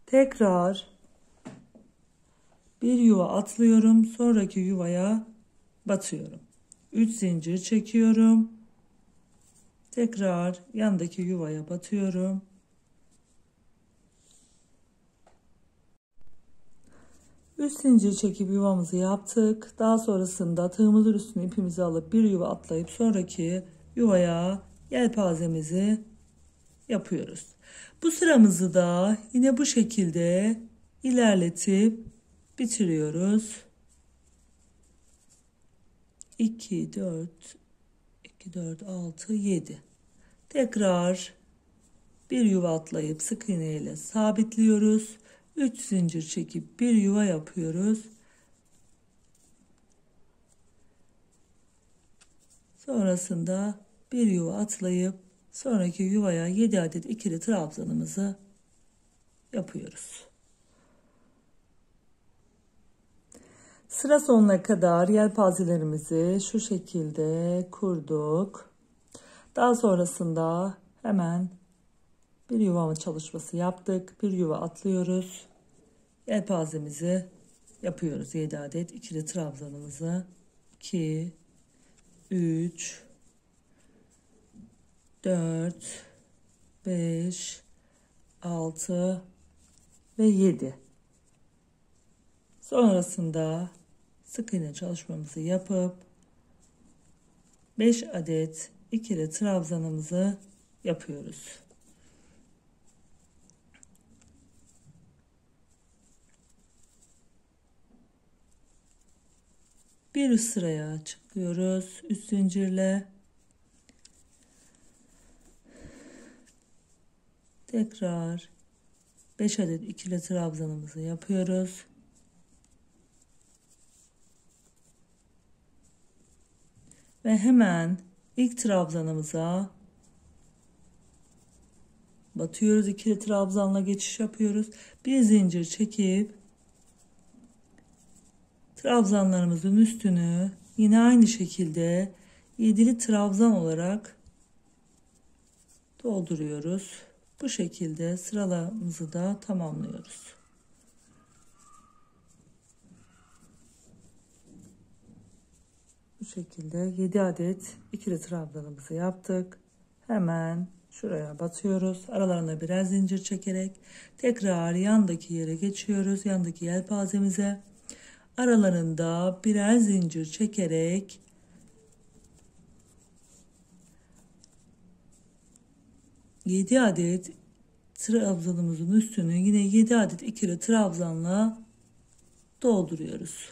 Tekrar bir yuva atlıyorum. Sonraki yuvaya batıyorum. 3 zincir çekiyorum. Tekrar yandaki yuvaya batıyorum. Üç zincir çekip yuvamızı yaptık. Daha sonrasında tığımızın üstüne ipimizi alıp bir yuva atlayıp sonraki yuvaya yelpazemizi yapıyoruz. Bu sıramızı da yine bu şekilde ilerletip bitiriyoruz. 2, 4, 2, 4, 6, 7. Tekrar bir yuva atlayıp sık iğne ile sabitliyoruz. 3 zincir çekip bir yuva yapıyoruz. Sonrasında bir yuva atlayıp sonraki yuvaya 7 adet ikili trabzanımızı yapıyoruz. Sıra sonuna kadar yelpazelerimizi şu şekilde kurduk. Daha sonrasında hemen bir yuvama çalışması yaptık. Bir yuva atlıyoruz. Yelpazemizi yapıyoruz. 7 adet ikili trabzanımızı. 2, 3, 4, 5, 6 ve 7. Sonrasında sık iğne çalışmamızı yapıp 5 adet ikili trabzanımızı yapıyoruz. Bir üst sıraya çıkıyoruz üst zincirle. Tekrar 5 adet ikili trabzanımızı yapıyoruz. Ve hemen ilk trabzanımıza batıyoruz. İkili trabzanla geçiş yapıyoruz. Bir zincir çekip trabzanlarımızın üstünü yine aynı şekilde yedili trabzan olarak dolduruyoruz. Bu şekilde sıralarımızı da tamamlıyoruz. Bu şekilde 7 adet ikili trabzanımızı yaptık. Hemen şuraya batıyoruz. Aralarına birer zincir çekerek tekrar yandaki yere geçiyoruz. Yandaki yelpazemize aralarında birer zincir çekerek yedi adet trabzanımızın üstünü yine 7 adet ikili trabzanla dolduruyoruz.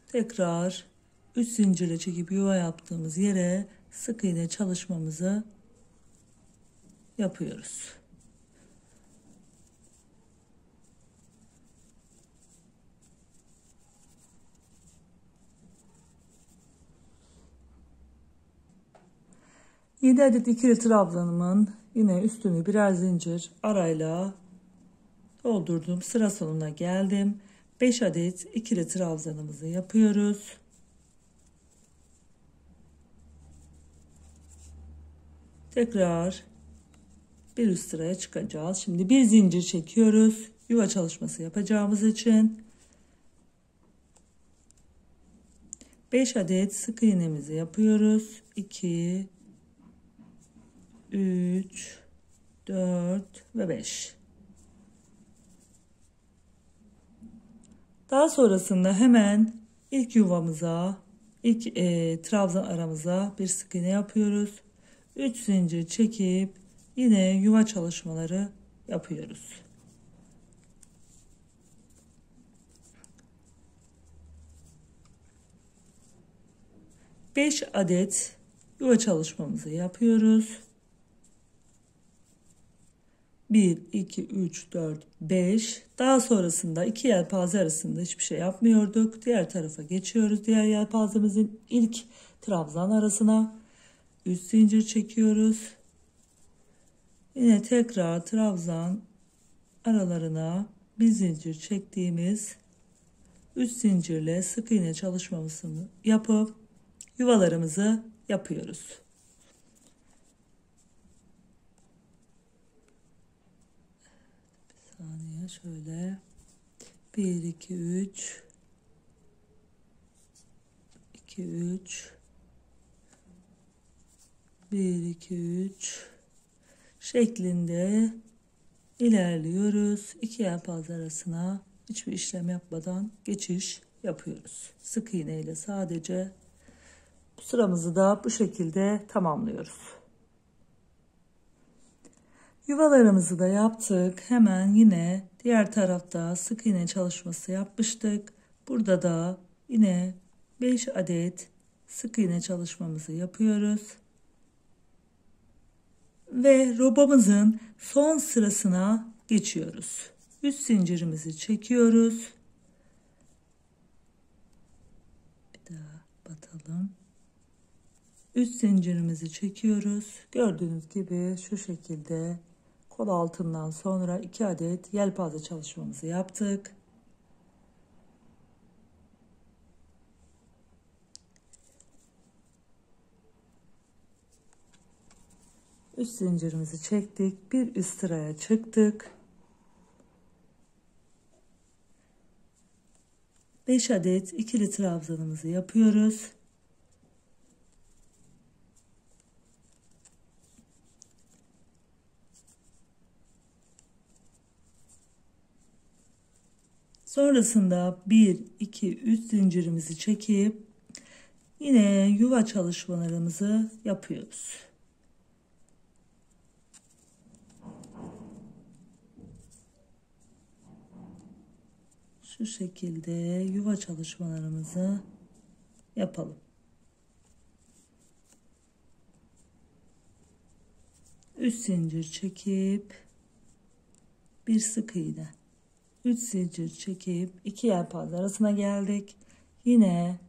Tekrar 3 zincirle çekip yuva yaptığımız yere sık iğne çalışmamızı yapıyoruz. Yedi adet ikili trabzanımın yine üstünü birer zincir arayla doldurdum. Sıra sonuna geldim. 5 adet ikili trabzanımızı yapıyoruz. Tekrar bir üst sıraya çıkacağız. Şimdi bir zincir çekiyoruz. Yuva çalışması yapacağımız için 5 adet sık iğnemizi yapıyoruz. 2 3 4 ve 5. Daha sonrasında hemen ilk yuvamıza, ilk trabzan aramıza bir sık iğne yapıyoruz. 3 zincir çekip yine yuva çalışmaları yapıyoruz. Beş adet yuva çalışmamızı yapıyoruz. 1, 2, 3, 4, 5. Daha sonrasında iki yelpaze arasında hiçbir şey yapmıyorduk. Diğer tarafa geçiyoruz. Diğer yelpazemizin ilk trabzan arasına 3 zincir çekiyoruz. Yine tekrar trabzan aralarına bir zincir çektiğimiz 3 zincirle sık iğne çalışmamızı yapıp yuvalarımızı yapıyoruz. Bir saniye şöyle 1 2 3 2 3 1 2 3 şeklinde ilerliyoruz. İki yelpaze arasına hiçbir işlem yapmadan geçiş yapıyoruz. Sık iğne ile sadece bu sıramızı da bu şekilde tamamlıyoruz. Yuvalarımızı da yaptık. Hemen yine diğer tarafta sık iğne çalışması yapmıştık. Burada da yine 5 adet sık iğne çalışmamızı yapıyoruz. Ve robamızın son sırasına geçiyoruz. 3 zincirimizi çekiyoruz. Bir daha batalım. 3 zincirimizi çekiyoruz. Gördüğünüz gibi şu şekilde kol altından sonra 2 adet yelpaze çalışmamızı yaptık. Üst zincirimizi çektik. Bir üst sıraya çıktık. 5 adet ikili trabzanımızı yapıyoruz. Sonrasında 1 2 3 zincirimizi çekip yine yuva çalışmalarımızı yapıyoruz. Şu şekilde yuva çalışmalarımızı yapalım. Üç zincir çekip bir sık iğne. 3 zincir çekip iki yelpaze arasına geldik. Yine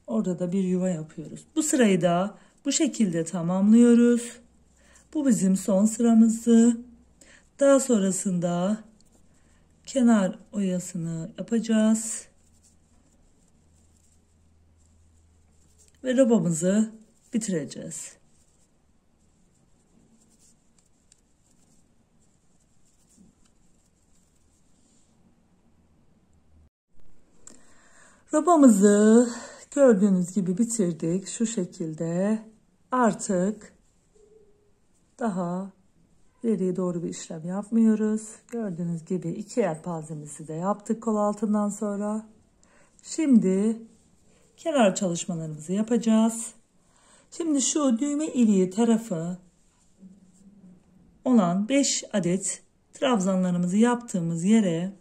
orada da bir yuva yapıyoruz. Bu sırayı da bu şekilde tamamlıyoruz. Bu bizim son sıramızdı. Daha sonrasında kenar oyasını yapacağız. Ve robamızı bitireceğiz. Robamızı gördüğünüz gibi bitirdik. Şu şekilde artık daha ileriye doğru bir işlem yapmıyoruz. Gördüğünüz gibi iki yelpazemizi de yaptık kol altından sonra. Şimdi kenar çalışmalarımızı yapacağız. Şimdi şu düğme iliği tarafı olan 5 adet trabzanlarımızı yaptığımız yere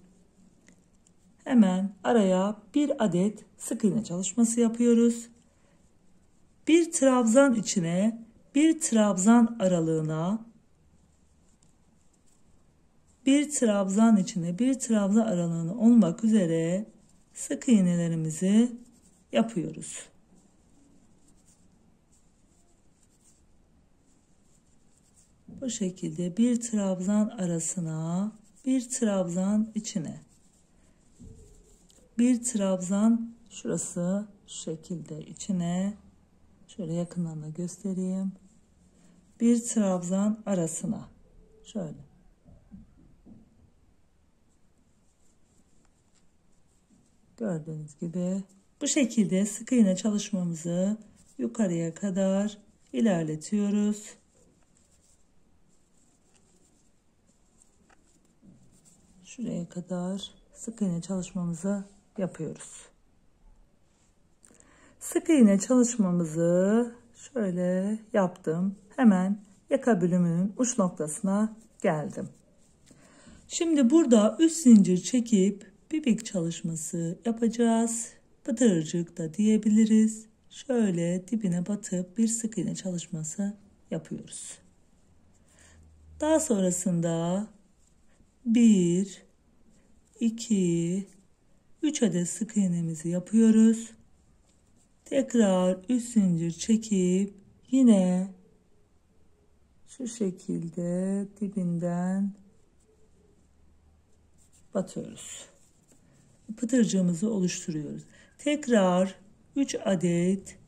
hemen araya bir adet sık iğne çalışması yapıyoruz. Bir trabzan içine bir trabzan aralığına bir trabzan içine bir trabzan aralığına olmak üzere sık iğnelerimizi yapıyoruz. Bu bu şekilde bir trabzan arasına, bir trabzan içine, bir trabzan şurası şu şekilde içine, şöyle yakından da göstereyim. Bir trabzan arasına şöyle. Gördüğünüz gibi bu şekilde sık iğne çalışmamızı yukarıya kadar ilerletiyoruz. Şuraya kadar sık iğne çalışmamızı yapıyoruz. Sık iğne çalışmamızı şöyle yaptım. Hemen yaka bölümünün uç noktasına geldim. Şimdi burada 3 zincir çekip bibik çalışması yapacağız. Pıtırcık da diyebiliriz. Şöyle dibine batıp bir sık iğne çalışması yapıyoruz. Daha sonrasında 1, 2, 3 adet sık iğnemizi yapıyoruz. Tekrar 3 zincir çekip yine şu şekilde dibinden batıyoruz. Pıtırcığımızı oluşturuyoruz. Tekrar 3 adet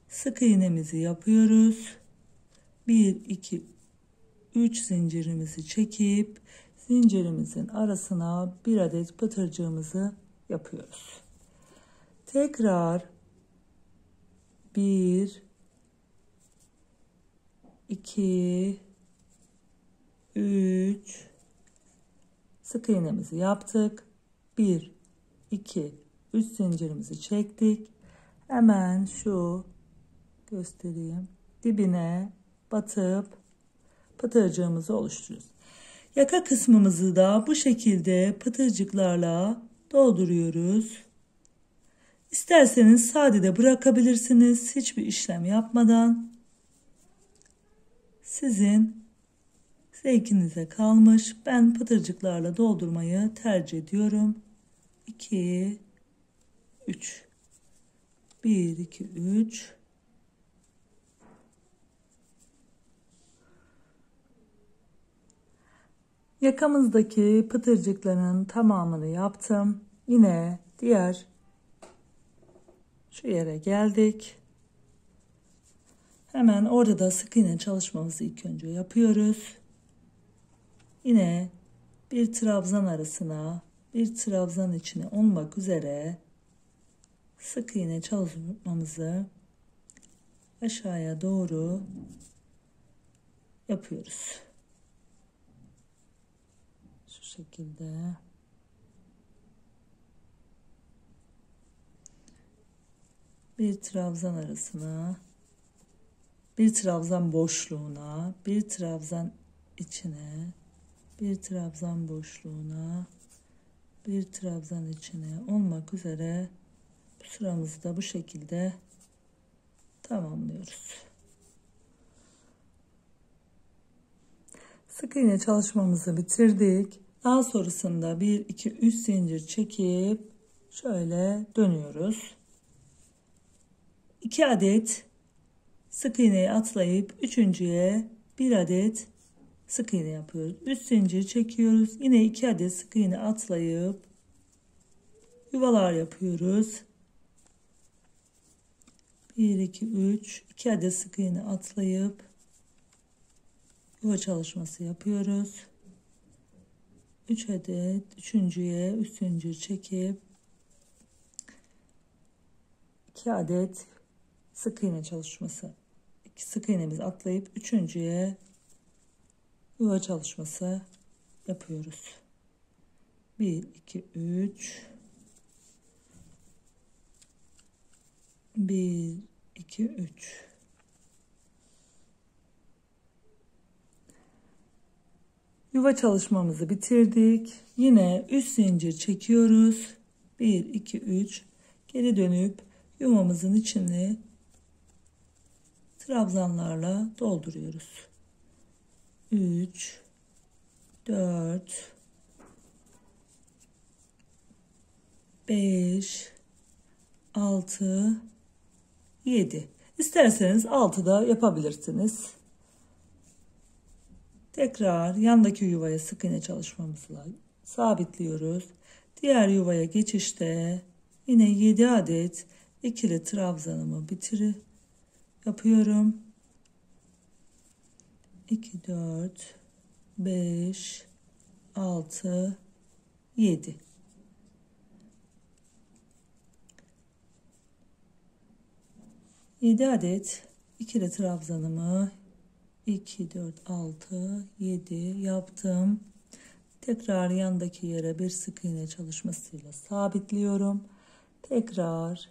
sık iğnemizi yapıyoruz. 1, 2, 3 zincirimizi çekip zincirimizin arasına bir adet pıtırcığımızı yapıyoruz. Tekrar 1, 2, 3 sık iğnemizi yaptık. 1, 2, 3 zincirimizi çektik. Hemen şu göstereyim. Dibine batıp pıtırcığımızı oluşturuyoruz. Yaka kısmımızı da bu şekilde pıtırcıklarla dolduruyoruz. İsterseniz sade de bırakabilirsiniz. Hiçbir işlem yapmadan. Sizin zevkinize kalmış. Ben pıtırcıklarla doldurmayı tercih ediyorum. 2, 3. 1, 2, 3. Yakamızdaki pıtırcıkların tamamını yaptım. Yine diğer şu yere geldik. Hemen orada da sık iğne çalışmamızı ilk önce yapıyoruz. Yine bir trabzan arasına, bir trabzan içine olmak üzere sık iğne çalışmamızı aşağıya doğru yapıyoruz. Şu şekilde. Bir trabzan arasına, bir trabzan boşluğuna, bir trabzan içine, bir trabzan boşluğuna, bir trabzan içine olmak üzere sıramızı da bu şekilde tamamlıyoruz. Sık iğne çalışmamızı bitirdik. Daha sonrasında 1, 2, 3 zincir çekip şöyle dönüyoruz. 2 adet sık iğneyi atlayıp üçüncüye bir adet sık iğne yapıyoruz. 3 zincir çekiyoruz. Yine 2 adet sık iğne atlayıp yuvalar yapıyoruz. 1, 2, 3. 2 adet sık iğne atlayıp yuva çalışması yapıyoruz. 3 adet üçüncüye 3 zincir çekip 2 adet sık iğne çalışması. 2 sık iğnemizi atlayıp üçüncüye yuva çalışması yapıyoruz. 1, 2, 3. 1, 2, 3. Yuva çalışmamızı bitirdik. Yine 3 zincir çekiyoruz. 1, 2, 3. Geri dönüp yuvamızın içini trabzanlarla dolduruyoruz. 3, 4, 5, 6, 7. İsterseniz 6 da yapabilirsiniz. Tekrar yandaki yuvaya sık iğne çalışmamızla sabitliyoruz. Diğer yuvaya geçişte yine 7 adet ikili trabzanımı yapıyorum. 2, 4, 5, 6, 7. Yedi adet ikili trabzanımı 2, 4, 6, 7 yaptım. Tekrar yandaki yere bir sık iğne çalışmasıyla sabitliyorum. Tekrar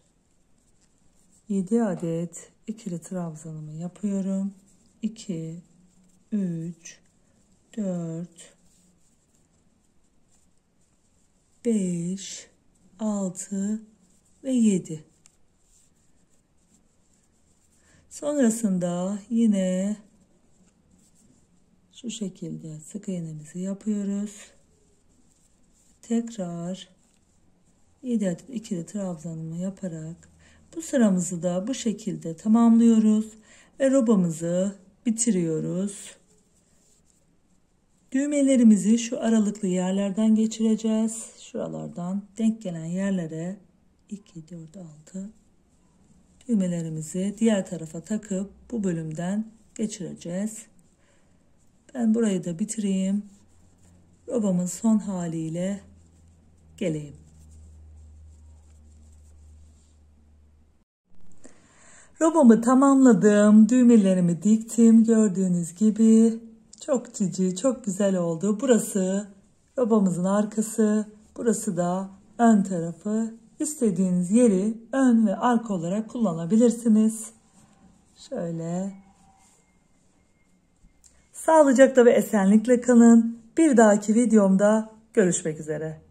7 adet ikili trabzanımı yapıyorum. 2, 3, 4, 5, 6 ve 7. Sonrasında yine şu şekilde sık iğnemizi yapıyoruz. Tekrar 7 adet ikili trabzanımı yaparak bu sıramızı da bu şekilde tamamlıyoruz ve robamızı bitiriyoruz. Düğmelerimizi şu aralıklı yerlerden geçireceğiz. Şuralardan denk gelen yerlere 2, 4, 6 düğmelerimizi diğer tarafa takıp bu bölümden geçireceğiz. Ben burayı da bitireyim. Robamın son haliyle geleyim. Robamı tamamladım. Düğmelerimi diktim. Gördüğünüz gibi çok cici, çok güzel oldu. Burası robamızın arkası. Burası da ön tarafı. İstediğiniz yeri ön ve arka olarak kullanabilirsiniz. Şöyle. Sağlıcakla ve esenlikle kalın. Bir dahaki videomda görüşmek üzere.